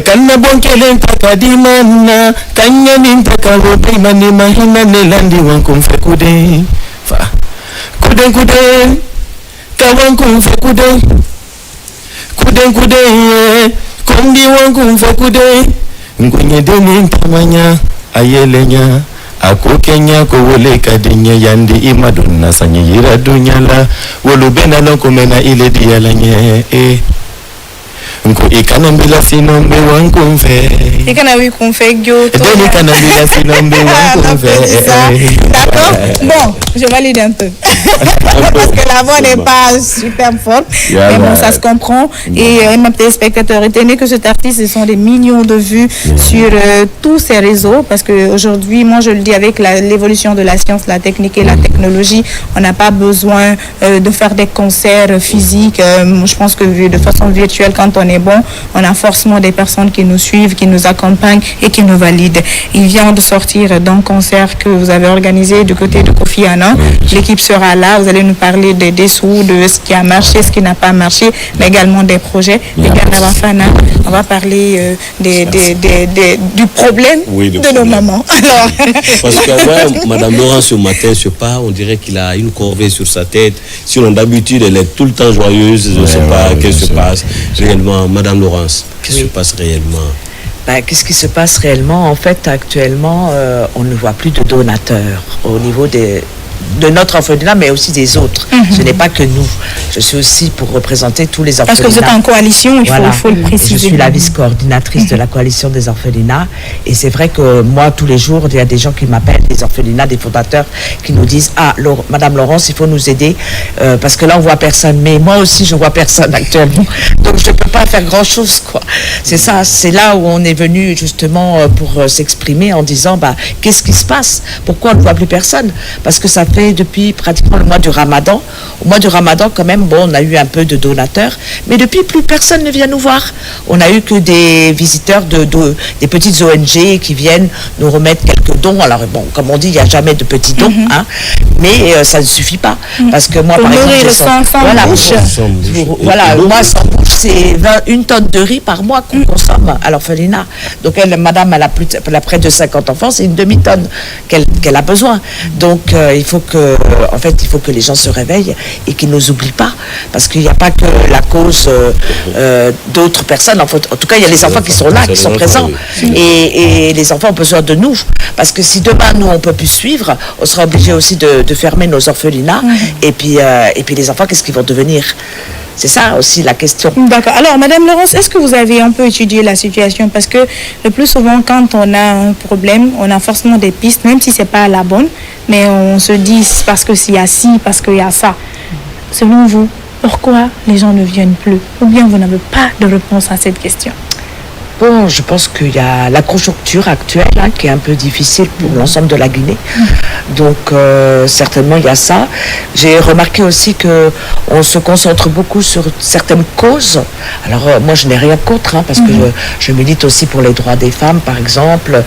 Kanna bonkele takadima na. Kanya nintakawodima ni mahina nelandi wankum fekude. Fa. Kude kawankum fekude. Kude kondi wankum fekude. Nkwenye deni ntamanya. Ayelenya ako Kenya ko wole kadenya yandi imaduna sanye yira dunyala wolubena no komena ile dialanye nko ikana mbila sinombe wangu mfe ikana wi konfe gyo to deni kana mbila sinombe wangu mfe. D'accord. Bon, je valide un peu. parce que la voix n'est pas super forte. Mais bon, ça se comprend. Et mes téléspectateurs, retenez que cet artiste, ce sont des millions de vues sur tous ces réseaux. Parce qu'aujourd'hui, moi je le dis, avec l'évolution de la science, la technique et la technologie, on n'a pas besoin de faire des concerts physiques. Je pense que de façon virtuelle, quand on est bon, on a forcément des personnes qui nous suivent, qui nous accompagnent et qui nous valident. Il vient de sortir d'un concert que vous avez organisé du côté de Kofi Annan. L'équipe sera là. Vous allez nous parler des dessous, de ce qui a marché, ce qui n'a pas marché, mais également des projets. On va parler du problème de nos mamans. Alors... Parce que Madame Laurence, ce matin, je sais pas, on dirait qu'il a une corvée sur sa tête. Sinon, d'habitude, elle est tout le temps joyeuse. Je ne sais pas qu'est-ce qui se passe réellement. Madame Laurence, qu'est-ce qui se passe réellement? Qu'est-ce qui se passe réellement? En fait, actuellement, on ne voit plus de donateurs au niveau de notre orphelinat, mais aussi des autres. Ce n'est pas que nous. Je suis aussi pour représenter tous les orphelinats. Parce que vous êtes en coalition, il faut le préciser. Je suis la vice-coordinatrice de la coalition des orphelinats. Et c'est vrai que moi, tous les jours, il y a des gens qui m'appellent, des orphelinats, des fondateurs, qui nous disent « Ah, Madame Laurence, il faut nous aider, parce que là, on voit personne. » Mais moi aussi, je vois personne actuellement. Donc, je ne peux pas faire grand-chose, quoi. C'est ça, c'est là où on est venu, justement, pour s'exprimer en disant « Qu'est-ce qui se passe? Pourquoi on ne voit plus personne ?» Parce que ça fait depuis pratiquement le mois du Ramadan. Au mois du Ramadan, quand même, bon, on a eu un peu de donateurs, mais depuis, plus personne ne vient nous voir. On a eu que des visiteurs des petites ONG qui viennent nous remettre quelques dons. Alors, bon, comme on dit, il n'y a jamais de petits dons, hein, mais ça ne suffit pas. Parce que moi, par exemple, moi, sans bouche, c'est 1 tonne de riz par mois qu'on consomme à l'orphelinat. Donc, madame, elle a près de 50 enfants, c'est une demi-tonne qu'elle a besoin. Donc, il faut que les gens se réveillent et qu'ils ne nous oublient pas. Parce qu'il n'y a pas que la cause d'autres personnes. En tout cas, il y a les enfants qui sont là, qui sont présents. Et les enfants ont besoin de nous. Parce que si demain, nous, on ne peut plus suivre, on sera obligé aussi de fermer nos orphelinats. Et puis les enfants, qu'est-ce qu'ils vont devenir? C'est ça aussi la question. D'accord. Alors, Madame Laurence, est-ce que vous avez un peu étudié la situation? Parce que le plus souvent, quand on a un problème, on a forcément des pistes, même si ce n'est pas la bonne, mais on se dit parce que s'il y a ci, parce qu'il y a ça. Selon vous, pourquoi les gens ne viennent plus? Ou bien vous n'avez pas de réponse à cette question? Bon, je pense qu'il y a la conjoncture actuelle qui est un peu difficile pour l'ensemble de la Guinée. Donc, certainement, il y a ça. J'ai remarqué aussi qu'on se concentre beaucoup sur certaines causes. Alors, moi, je n'ai rien contre, parce que je milite aussi pour les droits des femmes, par exemple,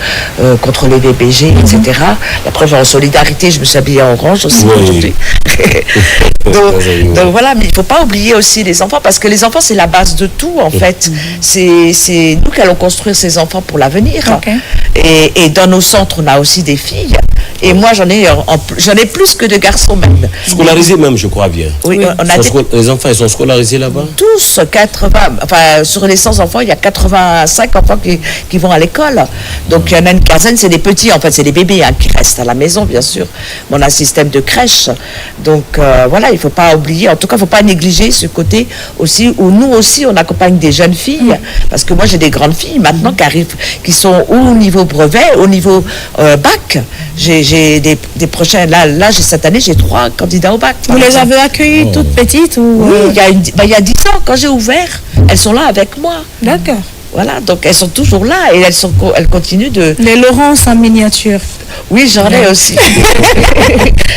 contre les VBG, etc. La preuve, en solidarité, je me suis habillée en orange aussi aujourd'hui. donc, voilà, mais il ne faut pas oublier aussi les enfants, parce que les enfants, c'est la base de tout, en fait. C'est nous qui allons construire ces enfants pour l'avenir. Et dans nos centres, on a aussi des filles. Et moi, j'en ai plus que de garçons même. Scolarisés même, je crois bien. Oui, les enfants, ils sont scolarisés là-bas? Tous, 80. Enfin, sur les 100 enfants, il y a 85 enfants qui vont à l'école. Donc, il y en a une quinzaine, c'est des petits, en fait, c'est des bébés qui restent à la maison, bien sûr. Mais on a un système de crèche. Donc, voilà, il ne faut pas oublier, en tout cas, il ne faut pas négliger ce côté aussi, où nous aussi, on accompagne des jeunes filles. Parce que moi, j'ai des grandes filles maintenant qui sont au niveau brevet, au niveau bac. J'ai des prochains, là cette année, j'ai 3 candidats au bac. Vous les avez accueillis toutes petites ou Oui, il y a 10 ans, quand j'ai ouvert, elles sont là avec moi. D'accord. Voilà, donc elles sont toujours là et elles continuent de... Les Laurence en miniature. Oui, j'en ai aussi.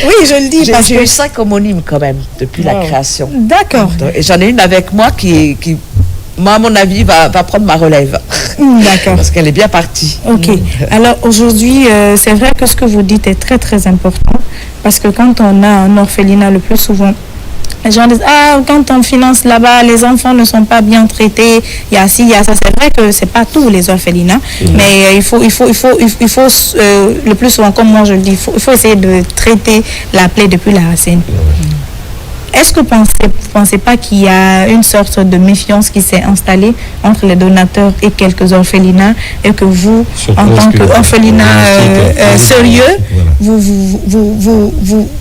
Oui, je le dis. J'ai eu 5 homonymes quand même, depuis la création. D'accord. Et j'en ai une avec moi qui moi, à mon avis, va prendre ma relève. D'accord. Parce qu'elle est bien partie. Ok. Alors aujourd'hui, c'est vrai que ce que vous dites est très très important. Parce que quand on a un orphelinat, le plus souvent, les gens disent, quand on finance là-bas, les enfants ne sont pas bien traités, il y a ci, il y a ça. C'est vrai que ce n'est pas tous les orphelinats, mais il faut le plus souvent, comme moi je le dis, il faut essayer de traiter la plaie depuis la racine. est-ce que vous ne pensez pas qu'il y a une sorte de méfiance qui s'est installée entre les donateurs et quelques orphelinats, et que vous, en tant qu'orphelinat sérieux,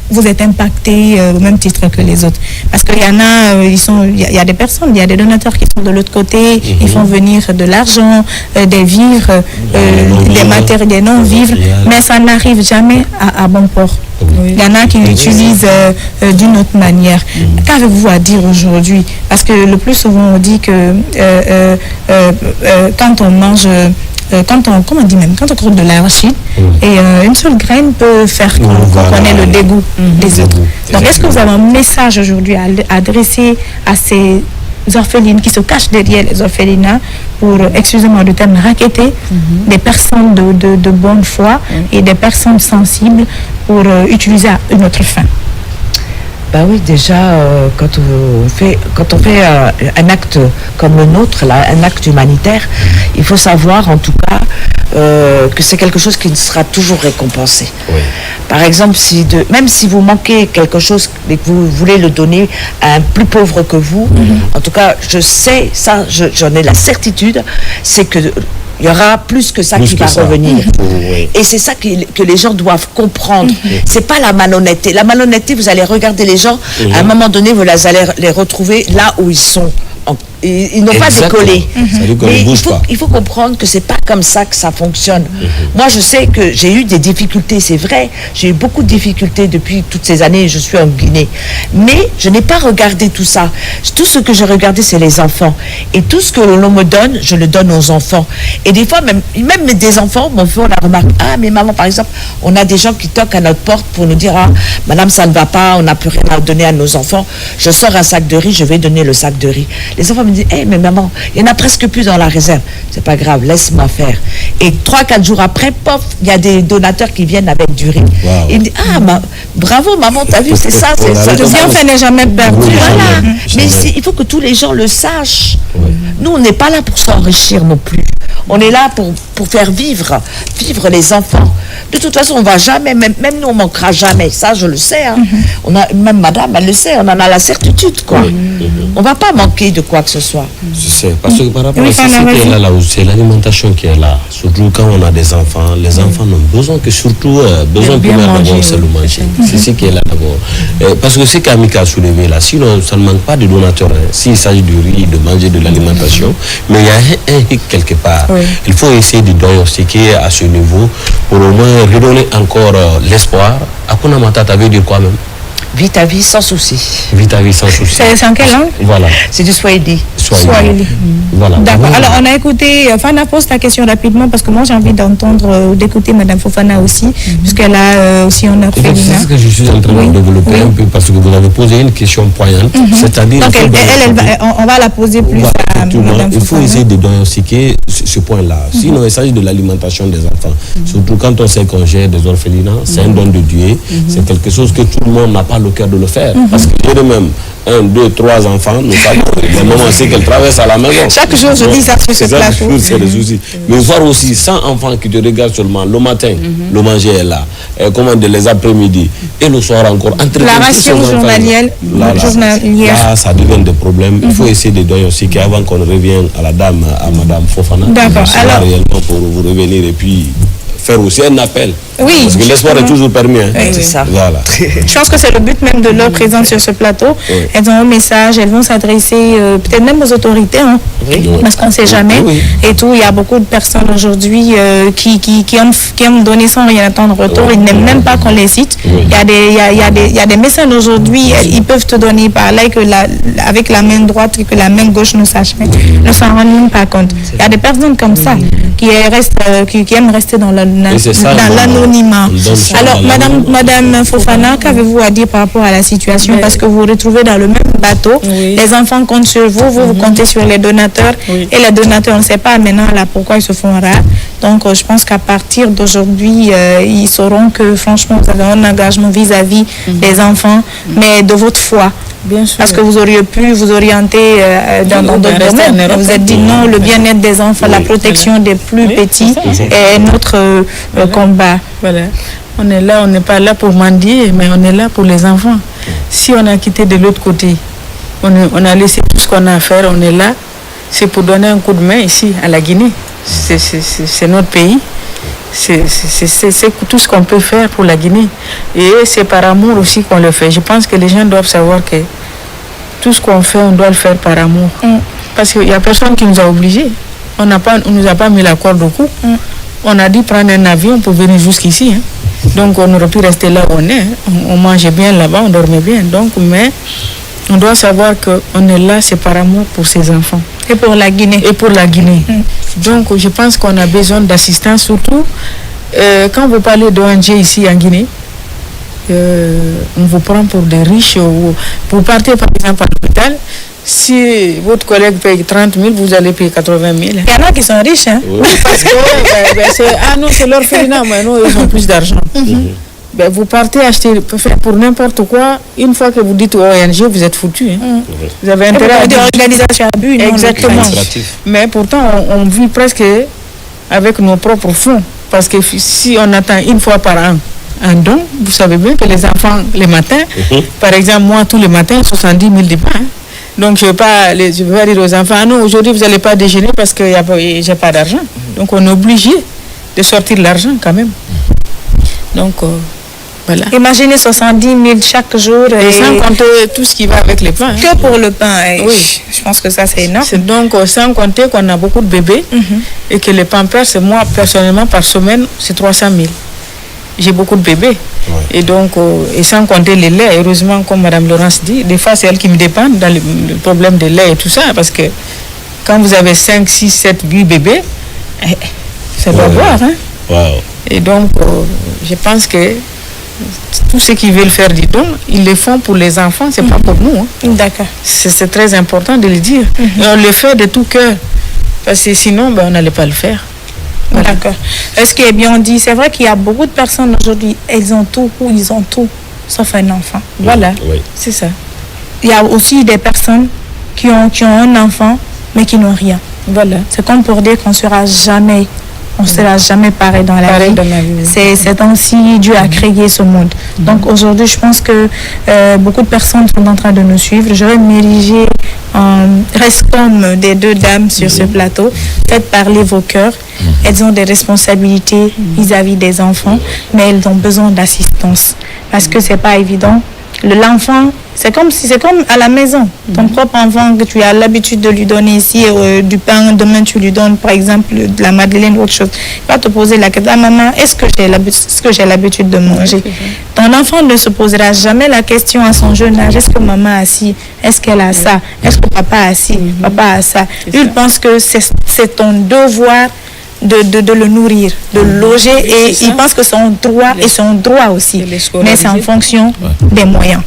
vous êtes impacté au même titre que les autres? Parce qu'il y en a, il y a des personnes, il y a des donateurs qui sont de l'autre côté, ils font venir de l'argent, des vivres, des matériels, des non-vivres, mais ça n'arrive jamais à bon port. Il y en a qui l'utilisent d'une autre manière. Qu'avez-vous à dire aujourd'hui? Parce que le plus souvent on dit que quand on mange, quand on croque de l'arachide, et une seule graine peut faire qu'on ait le dégoût des autres. Donc est-ce que vous avez un message aujourd'hui à adresser à ces orphelines qui se cachent derrière les orphelinats pour, excusez-moi du terme, racketter des personnes de bonne foi et des personnes sensibles pour utiliser à une autre fin? Bah oui, déjà, quand on fait un acte comme le nôtre, là, un acte humanitaire, il faut savoir en tout cas que c'est quelque chose qui sera toujours récompensé. Oui. Par exemple, même si vous manquez quelque chose et que vous voulez le donner à un plus pauvre que vous, en tout cas, je sais, ça, j'en ai la certitude, c'est que il y aura plus que ça qui va revenir. Oui. Et c'est ça que les gens doivent comprendre. C'est pas la malhonnêteté. La malhonnêteté, vous allez regarder les gens, à un moment donné, vous allez les retrouver là où ils sont. Ils n'ont pas décollé. Mais il faut comprendre que c'est pas comme ça que ça fonctionne. Moi, je sais que j'ai eu des difficultés, c'est vrai. J'ai eu beaucoup de difficultés depuis toutes ces années. Je suis en Guinée. Mais je n'ai pas regardé tout ça. Tout ce que j'ai regardé, c'est les enfants. Et tout ce que l'on me donne, je le donne aux enfants. Et des fois, même des enfants m'ont fait la remarque. Ah, mais maman, par exemple, on a des gens qui toquent à notre porte pour nous dire, ah, madame, ça ne va pas, on n'a plus rien à donner à nos enfants. Je sors un sac de riz, je vais donner le sac de riz. Les enfants me disent, hey, mais maman, il n'y en a presque plus dans la réserve. C'est pas grave, laisse-moi faire. Et 3-4 jours après, pof, il y a des donateurs qui viennent avec du riz. Wow. Ils me disent, ah, bravo maman, t'as vu, c'est ça, c'est ça. Le bienfait n'est jamais perdu. Voilà. Mais il faut que tous les gens le sachent. Nous, on n'est pas là pour s'enrichir non plus. On est là pour faire vivre les enfants. De toute façon, on va jamais, même nous, on manquera jamais. Ça, je le sais. Hein. Même madame, elle le sait, on en a la certitude, quoi. On va pas manquer de quoi que ce soit. Je sais, parce que par rapport à ce qui est là où c'est l'alimentation qui est là. Surtout quand on a des enfants, les enfants n'ont besoin que surtout, besoin primaire d'abord, c'est le manger. C'est ce qui est là d'abord. Parce que ce qu'Amika a soulevé là, sinon, ça ne manque pas de donateurs. Hein. S'il s'agit du riz, de manger de l'alimentation, mais il y a un hic quelque part. Il faut essayer de diagnostiquer à ce niveau pour au moins redonner encore l'espoir. Hakuna Matata, ça veut dire quoi même? Vis ta vie sans souci. Vis ta vie sans souci. C'est en quelle langue? Voilà. C'est du Swahili. Swahili. Voilà. D'accord. Alors, on a écouté, Fana pose ta question rapidement parce que moi, j'ai envie d'entendre, d'écouter Madame Fofana aussi, puisqu'elle a aussi un orphelinat. C'est ce que je suis en train de développer un peu parce que vous avez posé une question poignante. C'est-à-dire. Donc, on va la poser plus à Madame Fofana. Il faut essayer de diagnostiquer ce point-là. Sinon, il s'agit de l'alimentation des enfants. Surtout quand on sait qu'on gère des orphelinats, c'est un don de Dieu. C'est quelque chose que tout le monde n'a pas le cœur de le faire. Parce que j'ai même 1, 2, 3 enfants, nous savons, les mamans sait qu'elles traversent à la maison. Chaque jour, je dis ça sur ce plateau. C'est des soucis. Mais voir aussi 100 enfants qui te regardent seulement le matin, le manger est là, les après-midi, et le soir encore. La ration journalière. Là, ça devient des problèmes. Il faut essayer de diagnostiquer avant qu'on revienne à Madame Fofana. D'accord. Alors, réellement pour vous revenir et puis faire aussi un appel. Oui. Parce que l'espoir est toujours permis. Hein. Oui, c'est ça. Voilà. Je pense que c'est le but même de leur présence sur ce plateau. Oui. Elles ont un message, elles vont s'adresser peut-être même aux autorités, hein, parce qu'on ne sait jamais. Et tout, il y a beaucoup de personnes aujourd'hui qui aiment donner sans rien attendre retour. Ils n'aiment même pas qu'on les cite. Il y a des messages aujourd'hui, ils peuvent te donner par là que avec la main droite et que la main gauche ne sache pas. Ne s'en rendent même pas compte. Il y a des personnes comme ça qui aiment rester dans l'anonymat. Alors, Madame Fofana, qu'avez-vous à dire par rapport à la situation? Parce que vous vous retrouvez dans le même bateau. Les enfants comptent sur vous, vous comptez sur les donateurs. Et les donateurs, on ne sait pas maintenant là pourquoi ils se font rares. Donc, je pense qu'à partir d'aujourd'hui, ils sauront que franchement, vous avez un engagement vis-à-vis des enfants, mais de votre foi. Bien sûr. Parce que vous auriez pu vous orienter dans d'autres domaines. Vous êtes dit non, le bien-être des enfants, la protection des plus petits est notre combat. Voilà. On est là, on n'est pas là pour mendier, mais on est là pour les enfants. si on a quitté de l'autre côté, on a laissé tout ce qu'on a à faire, on est là, c'est pour donner un coup de main ici à la Guinée. C'est notre pays. C'est tout ce qu'on peut faire pour la Guinée. Et c'est par amour aussi qu'on le fait. Je pense que les gens doivent savoir que tout ce qu'on fait, on doit le faire par amour. Parce qu'il n'y a personne qui nous a obligés. On nous a pas mis la corde au cou. On a dit prendre un avion pour venir jusqu'ici. Hein. Donc on aurait pu rester là où on est. Hein. On mangeait bien là-bas, on dormait bien. Donc, mais on doit savoir qu'on est là, c'est par amour pour ses enfants. Et pour la Guinée. Et pour la Guinée. Donc je pense qu'on a besoin d'assistance, surtout quand vous parlez d'ONG ici en Guinée. On vous prend pour des riches. Vous partez par exemple à l'hôpital. Si votre collègue paye 30 000, vous allez payer 80 000. Il y en a qui sont riches, hein? Oui. Parce que c'est l'orphelinat, mais non, ils ont plus d'argent. Vous partez acheter pour n'importe quoi. Une fois que vous dites ONG, vous êtes foutu. Hein. Vous avez intérêt à des organisations à but. Exactement. Mais pourtant, on vit presque avec nos propres fonds. Parce que si on attend une fois par an un don, vous savez bien que les enfants, les matins, par exemple, moi, tous les matins, 70 000 de pain. Hein. Donc, je ne vais pas dire aux enfants, non, aujourd'hui, vous n'allez pas déjeuner parce que je n'ai pas d'argent. Donc, on est obligé de sortir l'argent quand même. Donc, voilà. Imaginez 70 000 chaque jour. Et sans compter tout ce qui va avec les pains. Que pour le pain. Oui. Je pense que ça, c'est énorme. Donc, sans compter qu'on a beaucoup de bébés et que les pampers, moi, personnellement, par semaine, c'est 300 000. J'ai beaucoup de bébés. Et donc, et sans compter les laits, heureusement, comme Mme Laurence dit, des fois, c'est elle qui me dépend dans le problème des laits et tout ça, parce que quand vous avez 5, 6, 7, 8 bébés, ça doit boire. Hein? Wow. Et donc, je pense que tous ceux qui veulent faire du don, ils le font pour les enfants, c'est pas pour nous. Hein. D'accord. C'est très important de le dire. Et on le fait de tout cœur, parce que sinon, on n'allait pas le faire. Voilà. D'accord. Est-ce qu'il est bien dit? C'est vrai qu'il y a beaucoup de personnes aujourd'hui, ils ont tout, sauf un enfant. Voilà, c'est ça. Il y a aussi des personnes qui ont un enfant, mais qui n'ont rien. Voilà. C'est comme pour dire qu'on ne sera jamais pareil dans la vie. C'est ainsi Dieu a créé ce monde. Donc aujourd'hui, je pense que beaucoup de personnes sont en train de nous suivre. Je vais m'ériger en reste comme des deux dames sur ce plateau. Faites parler vos cœurs. Elles ont des responsabilités vis-à-vis des enfants, mais elles ont besoin d'assistance parce que c'est pas évident. L'enfant, c'est comme à la maison. Ton propre enfant que tu as l'habitude de lui donner ici du pain, demain tu lui donnes par exemple de la madeleine ou autre chose. Il va te poser la question, maman, est-ce que j'ai l'habitude de manger? Ton enfant ne se posera jamais la question à son jeune âge, est-ce que maman a assis? Est-ce qu'elle a ça? Est-ce que papa a assis? Papa a ça? Il pense que c'est ton devoir de le nourrir, de le loger, et il pense que c'est un droit et c'est un droit aussi. Mais c'est en fonction des moyens.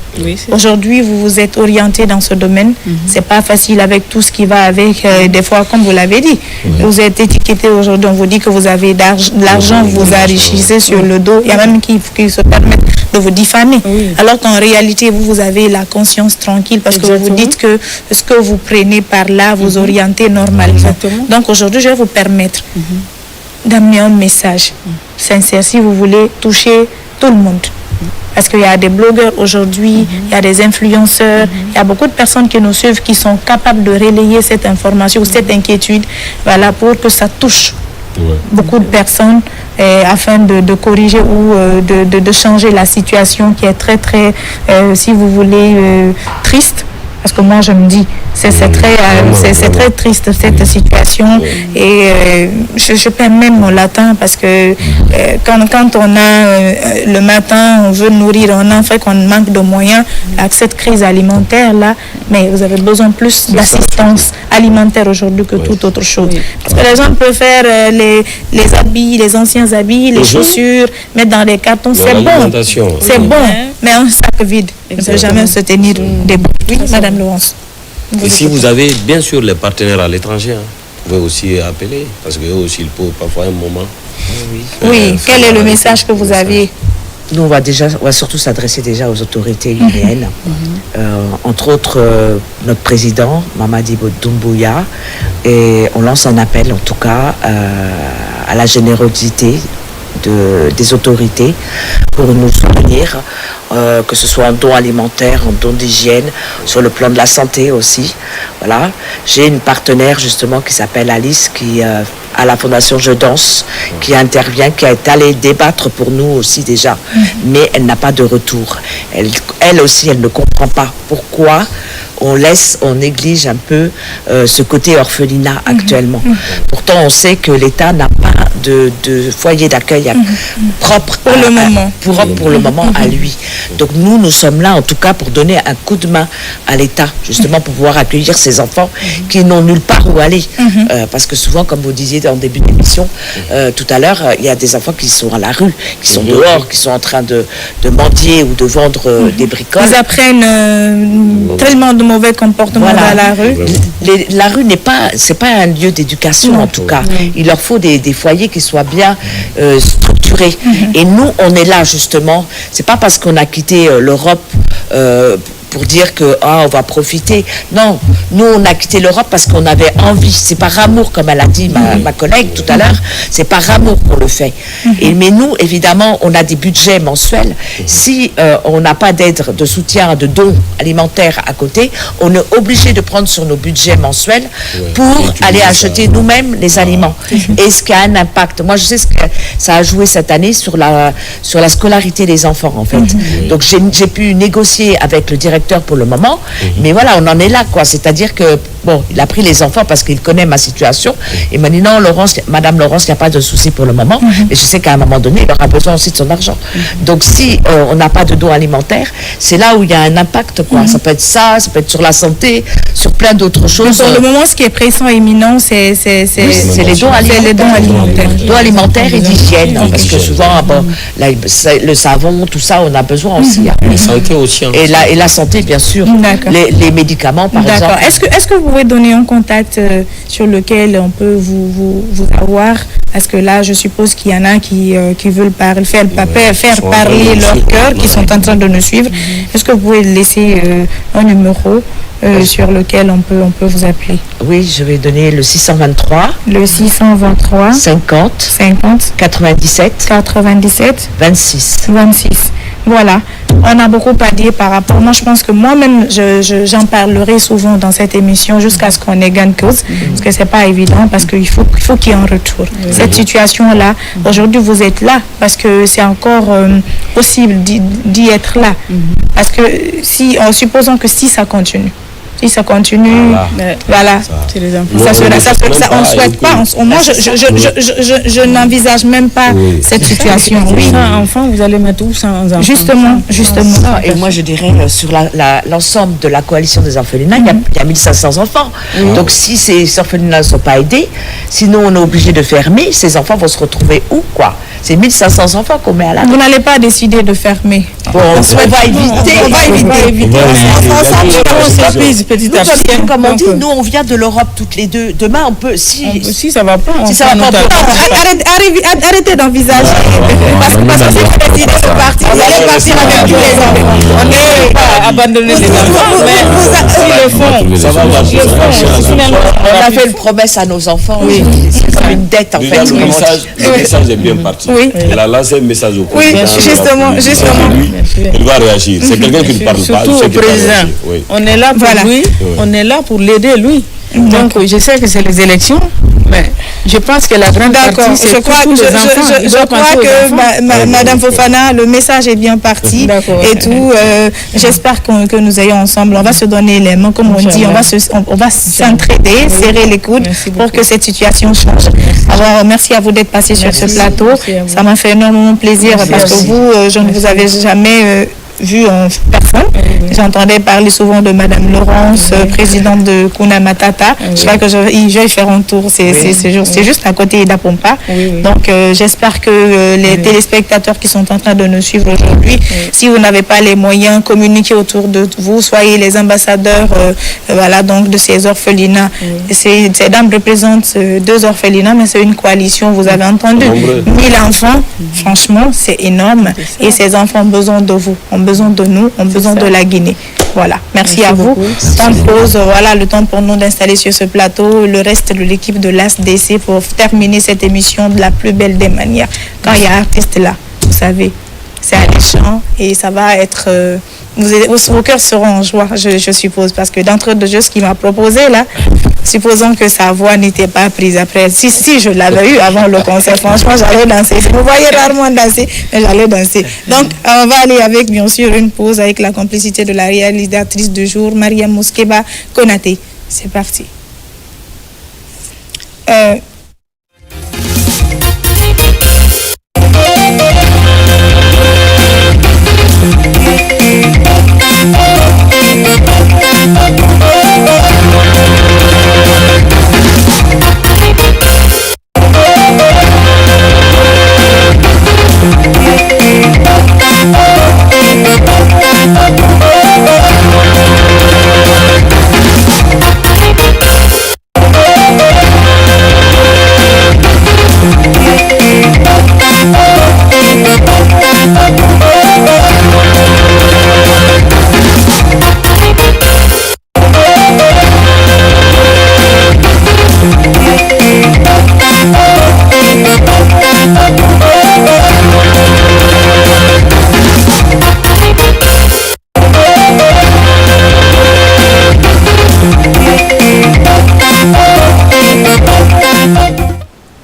Aujourd'hui, vous vous êtes orienté dans ce domaine. C'est pas facile avec tout ce qui va avec. Des fois, comme vous l'avez dit, vous êtes étiqueté aujourd'hui, on vous dit que vous avez de l'argent, vous vous enrichissez sur le dos. Il y a même qui se permettent de vous diffamer. Alors qu'en réalité, vous avez la conscience tranquille parce que vous vous dites que ce que vous prenez par là, vous orientez normalement. Donc aujourd'hui, je vais vous permettre d'amener un message sincère si vous voulez toucher tout le monde. Parce qu'il y a des blogueurs aujourd'hui, il y a des influenceurs, il y a beaucoup de personnes qui nous suivent qui sont capables de relayer cette information ou cette inquiétude, voilà, pour que ça touche beaucoup de personnes afin de corriger ou de changer la situation qui est très, très, si vous voulez, triste. Parce que moi, je me dis, c'est très triste cette situation. Et je perds même mon latin parce que quand on a le matin, on veut nourrir un enfant, qu'on manque de moyens, avec cette crise alimentaire-là, mais vous avez besoin plus d'assistance alimentaire aujourd'hui que toute autre chose. Parce que les gens peuvent faire les habits, les anciens habits, les chaussures, mettre dans des cartons, c'est bon. C'est bon, mais un sac vide ne peut jamais se tenir debout. Oui, Madame Laurence. Et si vous avez bien sûr les partenaires à l'étranger, vous pouvez aussi appeler, parce qu'eux aussi ils peuvent parfois un moment. Oui, quel est le message que vous avez? Nous, on va surtout s'adresser déjà aux autorités guinéennes. Entre autres, notre président, Mamadi Doumbouya, et on lance un appel, en tout cas, à la générosité des autorités pour nous soutenir, que ce soit en don alimentaire, en don d'hygiène, sur le plan de la santé aussi. Voilà. J'ai une partenaire justement qui s'appelle Alice, qui à la Fondation Je Danse, qui intervient, qui est allée débattre pour nous aussi déjà, mais elle n'a pas de retour. Elle aussi, elle ne comprend pas pourquoi on néglige un peu ce côté orphelinat actuellement. Pourtant, on sait que l'État n'a pas de foyer d'accueil propre pour le moment. Pour le moment à lui. Donc nous sommes là en tout cas pour donner un coup de main à l'État, justement pour pouvoir accueillir ces enfants qui n'ont nulle part où aller. Parce que souvent, comme vous disiez en début d'émission, tout à l'heure, il y a des enfants qui sont à la rue, qui sont dehors, qui sont en train de mendier ou de vendre des bricoles. Ils apprennent tellement de mauvais comportements dans la rue. La rue c'est pas un lieu d'éducation en tout cas. Il leur faut des foyers qui soient bien structurés. Et nous, on est là justement. C'est pas parce qu'on a quitté l'Europe pour dire que on va profiter. Non, nous on a quitté l'Europe parce qu'on avait envie. C'est par amour, comme elle a dit ma collègue tout à l'heure. C'est par amour qu'on le fait. Mais nous, évidemment, on a des budgets mensuels. Si on n'a pas d'aide, de soutien, de dons alimentaires à côté, on est obligé de prendre sur nos budgets mensuels pour aller acheter nous-mêmes les aliments. Et ce qui a un impact. Moi, je sais ce que ça a joué cette année sur la scolarité des enfants, en fait. Donc, j'ai pu négocier avec le directeur pour le moment, mais voilà, on en est là, quoi. C'est-à-dire que, bon, il a pris les enfants parce qu'il connaît ma situation. Il m'a dit non, Madame Laurence, il n'y a pas de souci pour le moment, mais je sais qu'à un moment donné, il aura besoin aussi de son argent. Donc, si on n'a pas de dons alimentaires, c'est là où il y a un impact, quoi. Ça peut être ça peut être sur la santé, sur plein d'autres choses. Pour le moment, ce qui est pressant et imminent, c'est les dons alimentaires. Dons alimentaires et d'hygiène, parce que souvent, bon, le savon, tout ça, on a besoin aussi. La santé aussi. Et la santé, bien sûr. Les médicaments, par exemple. Est-ce que vous pouvez donner un contact sur lequel on peut vous avoir? Parce que là, je suppose qu'il y en a qui veulent faire parler leur cœur, qui sont en train de nous suivre. Est-ce que vous pouvez laisser un numéro sur lequel on peut vous appeler? Oui, je vais donner le 623. Le 623. 50. 97. 26. Voilà. On a beaucoup à dire par rapport. Moi, je pense que moi-même, j'en parlerai souvent dans cette émission jusqu'à ce qu'on ait gain de cause. Parce que c'est pas évident, parce qu'il faut qu'il y ait un retour. Cette situation-là, aujourd'hui, vous êtes là parce que c'est encore possible d'y être là. Parce que supposons que si ça continue, voilà. C'est les enfants. On ne souhaite pas. Moi, je n'envisage même pas cette situation. Sans enfants, vous allez mettre où sans enfants? Justement. Et moi, je dirais, sur l'ensemble de la coalition des orphelinats, il y a 1500 enfants. Donc, si ces orphelinats ne sont pas aidés, sinon on est obligé de fermer, ces enfants vont se retrouver où, quoi? C'est 1500 enfants qu'on met à la Vous n'allez pas décider de fermer. Bon, on va éviter. Petit à petit. Comme on dit, nous on vient de l'Europe toutes les deux. Demain on peut, si ça va pas, arrêtez d'envisager. Parce que si vous décidez de partir, vous allez partir avec tous les enfants. On n'est pas abandonner les enfants, mais s'ils le font, on a fait une promesse à nos enfants. Oui, c'est comme une dette en fait. Le message est bien parti. Elle a lancé un message au président. Oui, justement. Il va réagir. C'est quelqu'un qui ne parle pas. Surtout au président. On est là pour lui. On est là pour l'aider, lui. Donc, je sais que c'est les élections, mais je pense que la grande partie, c'est je crois que Madame Fofana, le message est bien parti et tout. J'espère que nous ayons ensemble, on va se donner les mains, comme on dit, on va s'entraider, serrer les coudes pour que cette situation change. Alors, merci à vous d'être passé sur ce plateau. Ça m'a fait énormément plaisir parce que vous, je ne vous avais jamais vu en personne. J'entendais parler souvent de Madame Laurence, présidente de Kuna Matata. Je crois que je vais faire un tour c'est juste à côté d'Apompa. Donc j'espère que les téléspectateurs qui sont en train de nous suivre aujourd'hui, si vous n'avez pas les moyens, communiquez autour de vous, soyez les ambassadeurs donc de ces orphelinats. Ces dames représentent 2 orphelinats, mais c'est une coalition, vous avez entendu. 1000 enfants, franchement, c'est énorme. Et ces enfants ont besoin de vous, ont besoin de nous, ont besoin de la Guinée. Voilà, merci à vous. Temps de pause, voilà le temps pour nous d'installer sur ce plateau le reste de l'équipe de l'ASDC pour terminer cette émission de la plus belle des manières. Quand il y a artistes là, vous savez, c'est alléchant et ça va être... vos cœurs seront en joie, je suppose, parce que d'entre deux jeux, ce qu'il m'a proposé là, supposons que sa voix n'était pas prise après. Si je l'avais eu avant le concert, franchement, j'allais danser. Vous voyez rarement danser, mais j'allais danser. Donc, on va aller avec, bien sûr, une pause avec la complicité de la réalisatrice du jour, Mariam Mouskeba Konaté. C'est parti.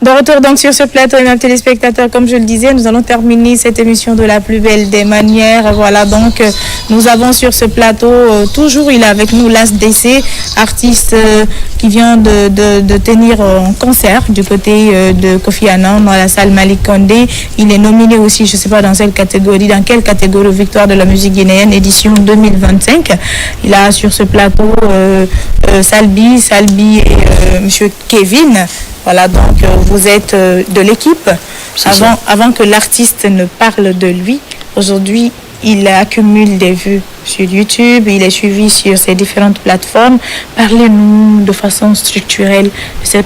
De retour donc sur ce plateau, mesdames téléspectateurs, comme je le disais, nous allons terminer cette émission de la plus belle des manières. Voilà, donc nous avons sur ce plateau, toujours il est avec nous l'ASDC, artiste qui vient de tenir un concert du côté de Kofi Annan dans la salle Malick Condé. Il est nominé aussi, je ne sais pas dans quelle catégorie victoire de la musique guinéenne édition 2025. Il a sur ce plateau Salbi et monsieur Kevin. Voilà, donc vous êtes de l'équipe. Avant que l'artiste ne parle de lui, aujourd'hui, il accumule des vues sur YouTube, il est suivi sur ces différentes plateformes. Parlez-nous de façon structurelle.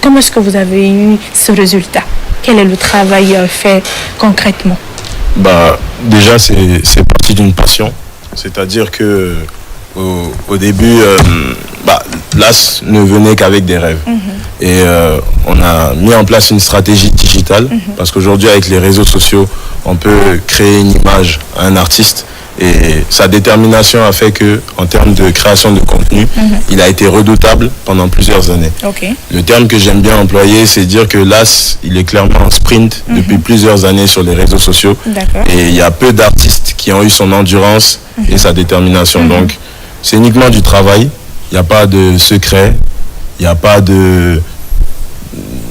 Comment est-ce que vous avez eu ce résultat? Quel est le travail fait concrètement? Déjà, c'est parti d'une passion. C'est-à-dire que au début, l'AS ne venait qu'avec des rêves. Et on a mis en place une stratégie digitale parce qu'aujourd'hui, avec les réseaux sociaux, on peut créer une image à un artiste. Et sa détermination a fait que, en termes de création de contenu, il a été redoutable pendant plusieurs années. Le terme que j'aime bien employer, c'est dire que l'AS, il est clairement en sprint depuis plusieurs années sur les réseaux sociaux. Et il y a peu d'artistes qui ont eu son endurance et sa détermination. Donc, c'est uniquement du travail. Il n'y a pas de secret. Il n'y a pas de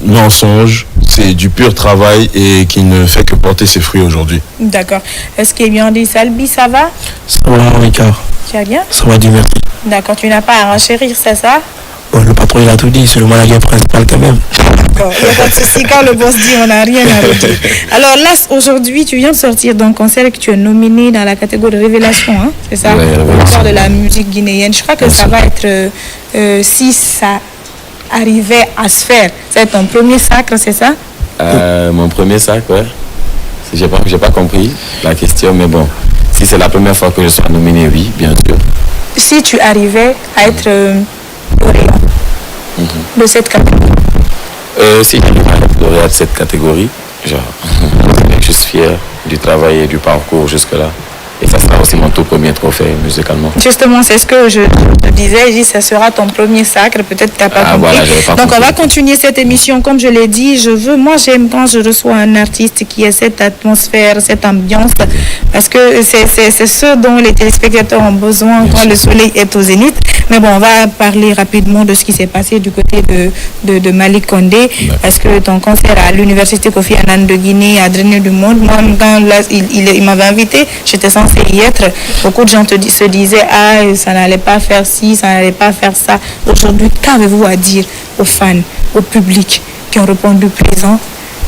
mensonge. C'est du pur travail et qui ne fait que porter ses fruits aujourd'hui. D'accord. Est-ce qu'il est bien dit, Salbi, ça va? Ça va, mon Ricard. Tu vas bien? Ça va, Dieu merci. D'accord, tu n'as pas à renchérir, c'est ça? Bon, le patron, il a tout dit, c'est le manager principal quand même. D'accord, il n'y a pas de souci, quand le boss dit, on n'a rien à redire. Alors là, aujourd'hui, tu viens de sortir d'un concert et que tu es nominé dans la catégorie Révélation, hein? C'est ça? Victoire de la musique guinéenne. Je crois que ça va être, si ça arrivait à se faire, c'est ton premier sacre, c'est ça? Mon premier sacre, ouais. J'ai pas compris la question, mais bon, si c'est la première fois que je sois nominé, oui, bien sûr. Si tu arrivais à être lauréat de cette catégorie? Si j'arrive à être lauréat de cette catégorie, genre, je suis fier du travail et du parcours jusque-là. Et ça sera aussi mon tout premier trophée musicalement. Justement, c'est ce que je te disais, ça sera ton premier sacre, peut-être que tu n'as pas compris. Voilà, donc on va continuer cette émission, comme je l'ai dit, moi j'aime quand je reçois un artiste qui a cette atmosphère, cette ambiance, parce que c'est ce dont les téléspectateurs ont besoin quand le soleil est au zénith. Mais bon, on va parler rapidement de ce qui s'est passé du côté de Malick Condé, parce que ton concert à l'université Kofi Annan de Guinée a drainé du monde. Moi, quand il m'avait invité, j'étais censée y être. Beaucoup de gens se disaient, ça n'allait pas faire ci, ça n'allait pas faire ça. Aujourd'hui, qu'avez-vous à dire aux fans, au public qui ont répondu présent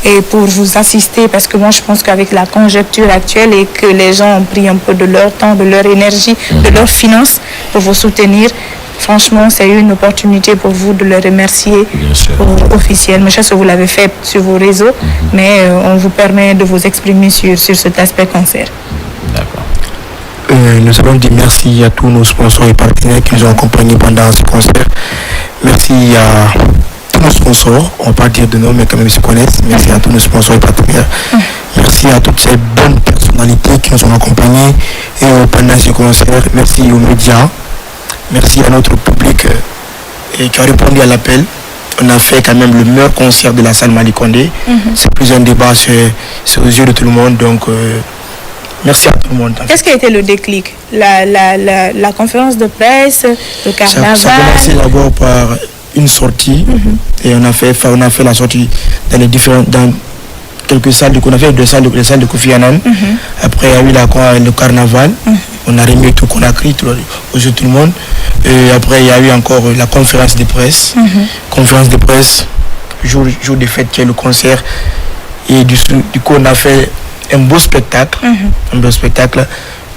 et pour vous assister? Parce que moi, je pense qu'avec la conjoncture actuelle et que les gens ont pris un peu de leur temps, de leur énergie, de leurs finances pour vous soutenir, franchement, c'est une opportunité pour vous de le remercier officiellement. Je sais que vous l'avez fait sur vos réseaux, mais on vous permet de vous exprimer sur cet aspect concert. D'accord. nous allons dire merci à tous nos sponsors et partenaires qui nous ont accompagnés pendant ce concert. Merci à tous nos sponsors, on ne va pas dire de nom, mais quand même ils se connaissent. Merci à tous nos sponsors et partenaires. Merci à toutes ces bonnes personnalités qui nous ont accompagnés pendant ce concert. Merci aux médias. Merci à notre public qui a répondu à l'appel. On a fait quand même le meilleur concert de la salle Mali Kondé. C'est plus un débat, c'est aux yeux de tout le monde. Donc, merci à tout le monde. Qu'est-ce qui a été le déclic? La conférence de presse, le carnaval? Ça a commencé d'abord par une sortie. Et on a fait la sortie dans quelques salles. On a fait les salles de Kofi Annan. Après, il y a eu le carnaval. On a remis tout qu'on a écrit aux yeux de tout le monde. Et après, il y a eu encore la conférence de presse. Conférence de presse, jour de fête, qui est le concert. Et du coup, on a fait un beau spectacle. Un beau spectacle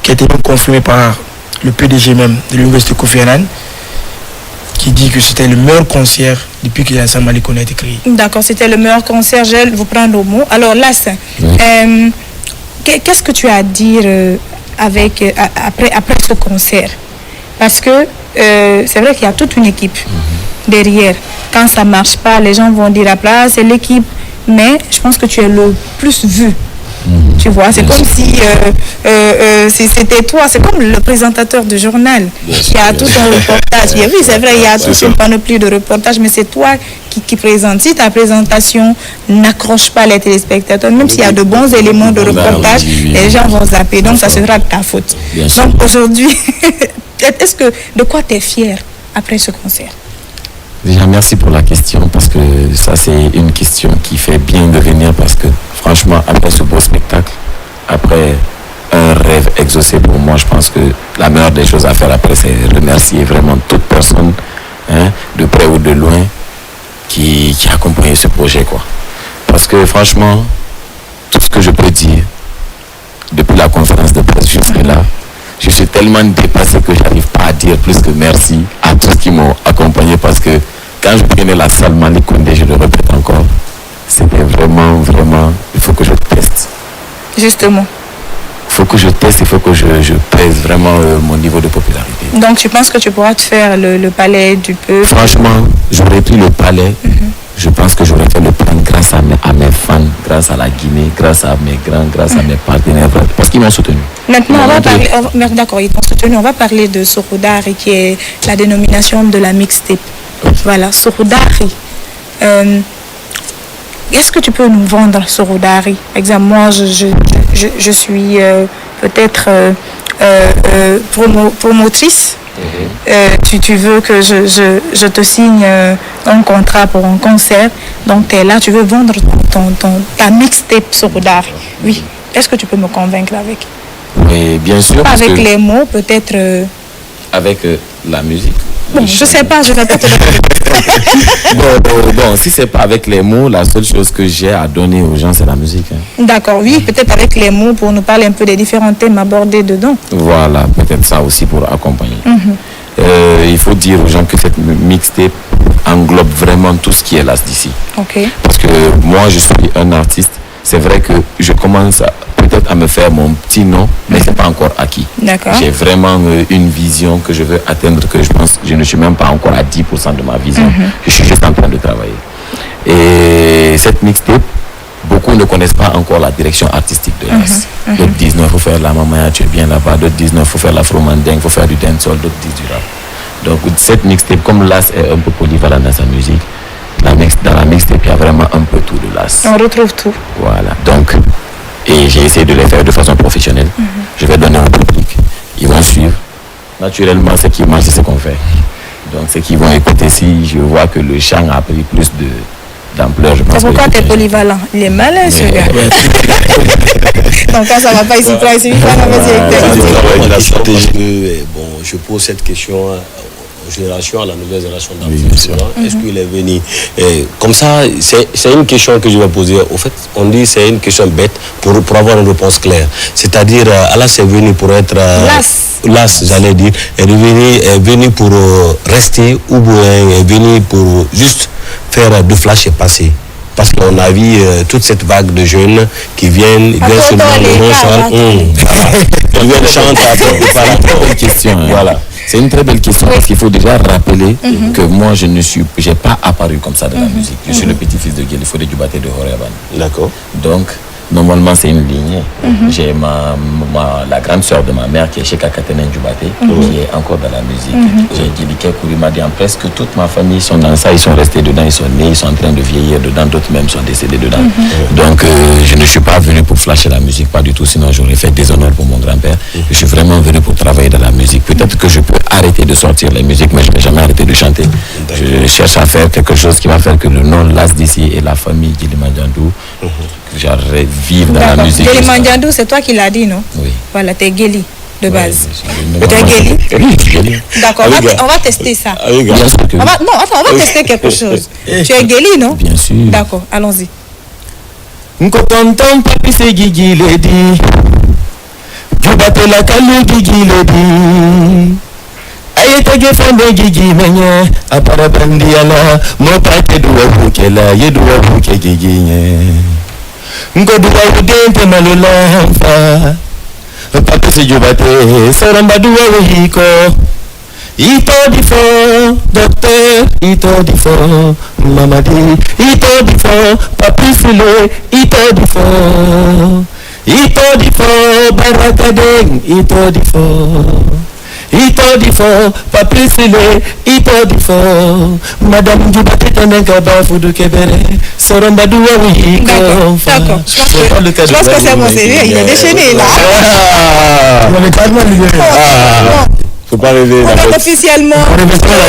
qui a été confirmé par le PDG même de l'université Kofi Annan, qui dit que c'était le meilleur concert depuis que la salle Mali Kondé a été créée. D'accord, c'était le meilleur concert. Je vais vous prendre au mot. Alors là, qu'est-ce que tu as à dire après ce concert? Parce que c'est vrai qu'il y a toute une équipe derrière. Quand ça ne marche pas, les gens vont dire après, c'est l'équipe. Mais je pense que tu es le plus vu. Tu vois, c'est comme si c'était toi, c'est comme le présentateur du journal qui a tout un reportage. Oui, c'est vrai, il y a toute une panoplie de reportages, mais c'est toi qui présente. Si ta présentation n'accroche pas les téléspectateurs, même s'il y a de bons éléments de reportage, les gens vont zapper. Donc, ça sera de ta faute. Donc, aujourd'hui, de quoi tu es fier après ce concert? Déjà, merci pour la question, parce que ça, c'est une question qui fait bien de venir, parce que franchement, après ce beau spectacle, après un rêve exaucé pour moi, je pense que la meilleure des choses à faire après, c'est remercier vraiment toute personne, de près ou de loin, qui a accompagné ce projet, quoi. Parce que franchement, tout ce que je peux dire, depuis la conférence de presse jusque-là, je suis tellement dépassé que je n'arrive pas à dire plus que merci à tous qui m'ont accompagné, parce que quand je prenais la salle Mali Kondé, je le répète encore, c'était vraiment, il faut que je teste. Justement. Il faut que je teste, il faut que je pèse vraiment mon niveau de popularité. Donc tu penses que tu pourras te faire le palais du peuple? Franchement, j'aurais pris le palais. Je pense que j'aurais fait le plan grâce à mes fans, grâce à la Guinée, grâce à mes grands, grâce à mes partenaires, parce qu'ils m'ont soutenu. Maintenant, on va parler, d'accord, ils t'ont soutenu. On va parler de Soroudari, qui est la dénomination de la mixtape. Voilà, Soroudari. Est-ce que tu peux nous vendre Soroudari? Par exemple, moi, je suis peut-être promotrice. Tu veux que je te signe un contrat pour un concert, donc tu es là, tu veux vendre ta mixtape Soroudari. Oui. Est-ce que tu peux me convaincre avec? Oui, bien sûr. Pas avec les mots, peut-être. Avec la musique. Bon, je sais pas, je vais pas te le bon, si c'est pas avec les mots, la seule chose que j'ai à donner aux gens, c'est la musique. D'accord, oui, peut-être avec les mots pour nous parler un peu des différents thèmes abordés dedans. Voilà, peut-être ça aussi pour accompagner. Il faut dire aux gens que cette mixtape englobe vraiment tout ce qui est là d'ici. Parce que moi, je suis un artiste. C'est vrai que je commence peut-être à me faire mon petit nom, mais c'est pas encore acquis. J'ai vraiment une vision que je veux atteindre, que je pense que je ne suis même pas encore à 10% de ma vision. Je suis juste en train de travailler. Et cette mixtape, beaucoup ne connaissent pas encore la direction artistique de l'AS. D'autres disent non, il faut faire la mamaya, tu es bien là-bas. D'autres disent non, il faut faire l'afro-manding, il faut faire du dancehall. D'autres disent du rap. Donc cette mixtape, comme l'AS est un peu polyvalent dans sa musique, dans la mixtape, il y a vraiment un peu tout de l'AS. On retrouve tout. Voilà. Donc, et j'ai essayé de les faire de façon professionnelle. Je vais donner un public. Ils vont suivre. Naturellement, ce qui marche, c'est ce qu'on fait. Donc, ceux qui vont écouter, si je vois que le chant a pris plus d'ampleur, je pense. C'est pourquoi tu es polyvalent. Il est malin, ce gars. Donc, quand ça ne va pas ici, toi, ici, la stratégie. Bon, je pose cette question à la nouvelle génération d'artistes. Est-ce qu'il est venu comme ça, c'est une question que je vais poser. Au fait, on dit c'est une question bête pour avoir une réponse claire. C'est-à-dire, Allah est venu pour être las, j'allais dire, est venu pour rester, ou bien est venu pour juste faire deux flashs et passer. Parce qu'on a vu toute cette vague de jeunes qui viennent se Louane chante par rapport aux questions. Voilà. C'est une très belle question parce qu'il faut déjà rappeler que moi je j'ai pas apparu comme ça de la musique. Je suis le petit-fils de Guélifodé Djubaté de Horeaban. D'accord. Donc normalement c'est une lignée. J'ai la grande sœur de ma mère qui est chez Kakatenen Djubaté qui est encore dans la musique. J'ai Guélike Kourimadian, presque toute ma famille sont dans ça, ils sont restés dedans, ils sont nés, ils sont en train de vieillir dedans, d'autres même sont décédés dedans. Donc je ne suis pas venu pour flasher la musique, pas du tout, sinon j'aurais fait déshonneur pour mon grand-père. Je suis vraiment venu pour travailler dans la musique. Peut-être que je peux arrêter de sortir la musique, mais je ne vais jamais arrêter de chanter. Je cherche à faire quelque chose qui va faire que le nom Las d'ici et la famille Guélimandjandou, j'arrête vivre dans la musique. Guélimandjandou, c'est toi qui l'as dit, non? Oui. Voilà, t'es Guéli de base. T'es Guéli? Oui. D'accord, on va tester ça. Bien sûr que oui. On va tester quelque chose. Tu es Guéli, non? Bien sûr. D'accord, allons-y. Nkotonton papi se gigi lady Djubaté la kalu gigi lady Ayetege fande gigi menye Apara bandiana Mopate duwa bukela Yeduwa buke gigi nye Nkoduwa udente malula hamfa Papi se Djubaté Saramba duwa wehiko Ito difo, docteur, ito difo, mamadi, ito difo, papi file, ito difo, barakadeng, ito difo, papi file, ito difo, madame Djubaté tenenga bafudu kebere, soramba duwa wiko. D'accord, je pense que c'est bon, il est déchaîné là. Faut pas rêver. Officiellement, je le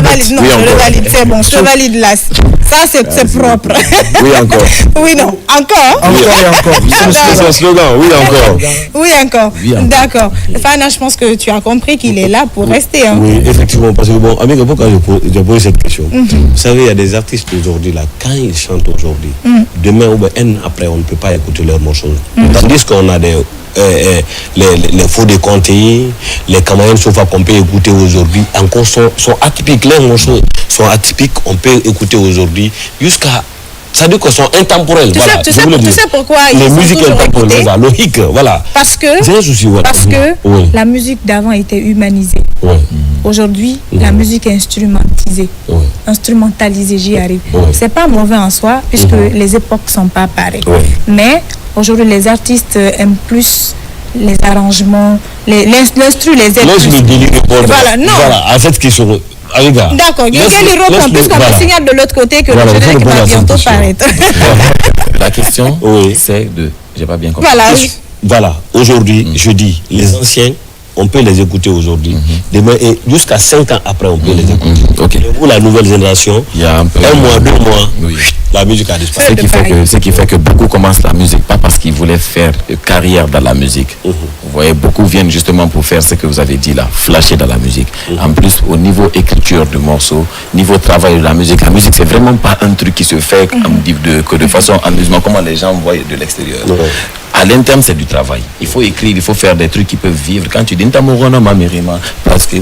valide. Non, je le valide, c'est bon, je te valide là. Ça, c'est propre. Oui, encore. Oui, non. Encore? Encore. C'est un slogan, oui, encore. Oui, encore. D'accord. Fana, je pense que tu as compris qu'il est là pour rester. Hein. Oui, effectivement. Parce que, bon, Amiga, pourquoi j'ai posé cette question? Vous savez, il y a des artistes aujourd'hui, là, quand ils chantent aujourd'hui, demain ou bien après, on ne peut pas écouter leurs morceaux. Tandis qu'on a des les faux décomptés, les Camerounais sofa qu'on peut écouter aujourd'hui, encore sont atypiques. Les morceaux sont atypiques, on peut écouter aujourd'hui jusqu'à. Ça veut dire qu'ils sont intemporels. Tu sais pourquoi les musiques intemporelles, logique, voilà. Parce que, la musique d'avant était humanisée. Aujourd'hui, la musique est instrumentalisée. Instrumentalisée, j'y arrive. C'est pas mauvais en soi, puisque les époques sont pas pareilles. Mais aujourd'hui, les artistes aiment plus les arrangements, l'instru, les aides. Voilà, non. Voilà, à cette question. D'accord, il y a les reprend puisqu'on me signale de l'autre côté que le générique va bientôt paraître. La question, c'est de... J'ai pas bien compris. Voilà, aujourd'hui, je dis, les anciens, on peut les écouter aujourd'hui. Demain, et jusqu'à 5 ans après, on peut les écouter. Pour la nouvelle génération, il y a un mois, 2 mois, la musique a disparu. Ce qui fait que beaucoup commencent la musique, pas parce qu'ils voulaient faire carrière dans la musique. Vous voyez, beaucoup viennent justement pour faire ce que vous avez dit là, flasher dans la musique. En plus, au niveau écriture de morceaux, niveau travail de la musique c'est vraiment pas un truc qui se fait que de façon amusement, comment les gens voient de l'extérieur. À l'interne, c'est du travail. Il faut écrire, il faut faire des trucs qui peuvent vivre. Quand tu dis parce que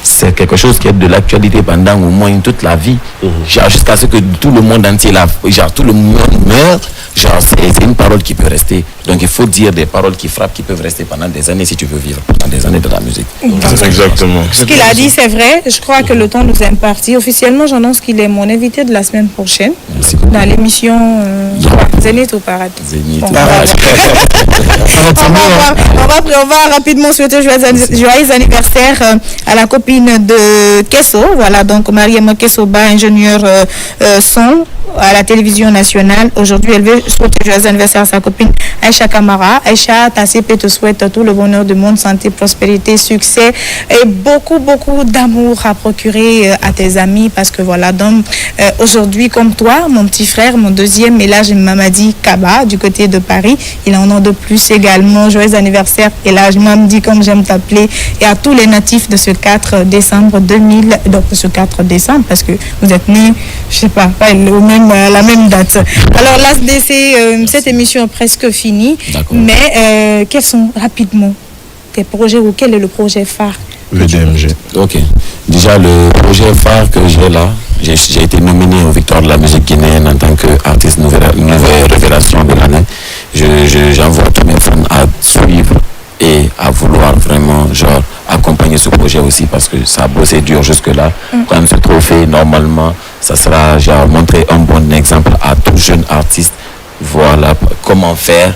c'est quelque chose qui est de l'actualité pendant au moins toute la vie. Genre jusqu'à ce que tout le monde entier, tout le monde meurt. Genre c'est une parole qui peut rester. Donc il faut dire des paroles qui frappent, qui peuvent rester pendant des années si tu veux vivre pendant des années de la musique. Exactement. Ce qu'il a dit, c'est vrai. Je crois que le temps nous est imparti. Officiellement, j'annonce qu'il est mon invité de la semaine prochaine. Dans l'émission Zénith ou Parade. On va rapidement souhaiter joyeux anniversaire à la copine de Kesso. Voilà, donc Mariam Kessoba, ingénieure son à la télévision nationale. Aujourd'hui, elle veut souhaiter joyeux anniversaire à sa copine Aïcha Kamara. Aïcha, TACP te souhaite tout le bonheur du monde, santé, prospérité, succès et beaucoup d'amour à procurer à tes amis parce que voilà, donc aujourd'hui, comme toi, mon petit frère, mon deuxième, Elhaj Mamadi Kaba, du côté de Paris, il en a de plus également. Joyeux anniversaire, Elhaj Mamadi, comme j'aime t'appeler, et à tous les natifs de ce 4 décembre 2000, donc ce 4 décembre, parce que vous êtes nés, je sais pas, la même date. Alors, l'ASDC, cette émission est presque finie, mais quels sont rapidement tes projets ou quel est le projet phare? Le DMG. Ok. Déjà, le projet phare que j'ai là, j'ai été nominé aux Victoires de la musique guinéenne en tant qu'artiste nouvelle révélation de l'année. J'envoie tous mes fans à suivre et à vouloir vraiment accompagner ce projet aussi parce que ça a bossé dur jusque-là. Quand même ce trophée, normalement, ça sera montrer un bon exemple à tout jeune artiste. Voilà comment faire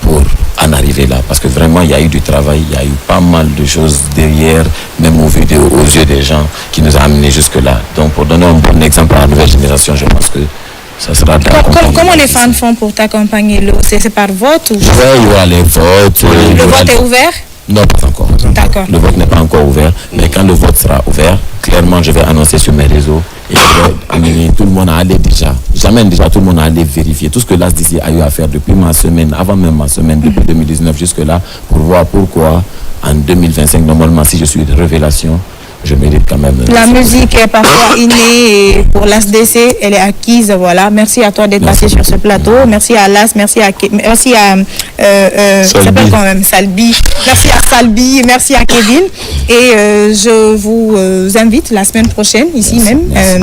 pour en arriver là. Parce que vraiment, il y a eu du travail, il y a eu pas mal de choses derrière, même aux yeux des gens qui nous a amenés jusque-là. Donc pour donner un bon exemple à la nouvelle génération, je pense que ça sera comment les fans font pour t'accompagner? C'est par vote ou... Oui, il y aura les votes. Le vote est ouvert? Non, pas encore. D'accord. Le vote n'est pas encore ouvert, mais quand le vote sera ouvert, clairement, je vais annoncer sur mes réseaux et je vais amener tout le monde à aller j'amène déjà tout le monde à aller vérifier tout ce que l'ASDC a eu à faire depuis ma semaine, avant même ma semaine, depuis 2019 jusque-là, pour voir pourquoi en 2025, normalement, si je suis de révélation, je mérite quand même. La musique est parfois innée pour l'ASDC, elle est acquise, voilà. Merci à toi d'être passé sur ce plateau. Merci à Las, merci à s'appelle quand même Salbi. Merci à Salbi, merci à Kevin. Et je vous invite la semaine prochaine, ici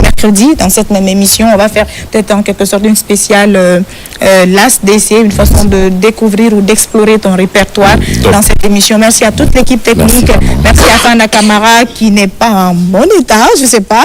mercredi, dans cette même émission. On va faire peut-être en quelque sorte une spéciale l'ASDC, une façon de découvrir ou d'explorer ton répertoire dans cette émission. Merci à toute l'équipe technique. Merci à Fana Camara qui n'est pas en bon état, je sais pas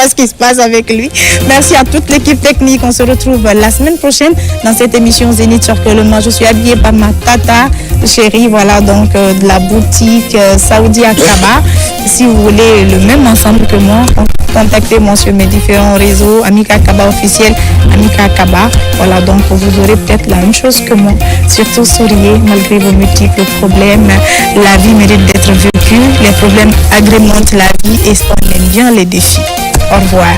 ce qui se passe avec lui. Merci à toute l'équipe technique. On se retrouve la semaine prochaine dans cette émission Zénith sur Colomba. Je suis habillée par ma tata chérie, voilà, donc de la boutique Saoudi Akaba. Si vous voulez le même ensemble que moi, contactez-moi sur mes différents réseaux, Amika Akaba officiel, Amika Akaba. Voilà, donc vous aurez peut-être la même chose que moi. Surtout souriez malgré vos multiples problèmes. La vie mérite d'être vécue. Les problèmes agrémentent la vie et on aime bien les défis. Au revoir.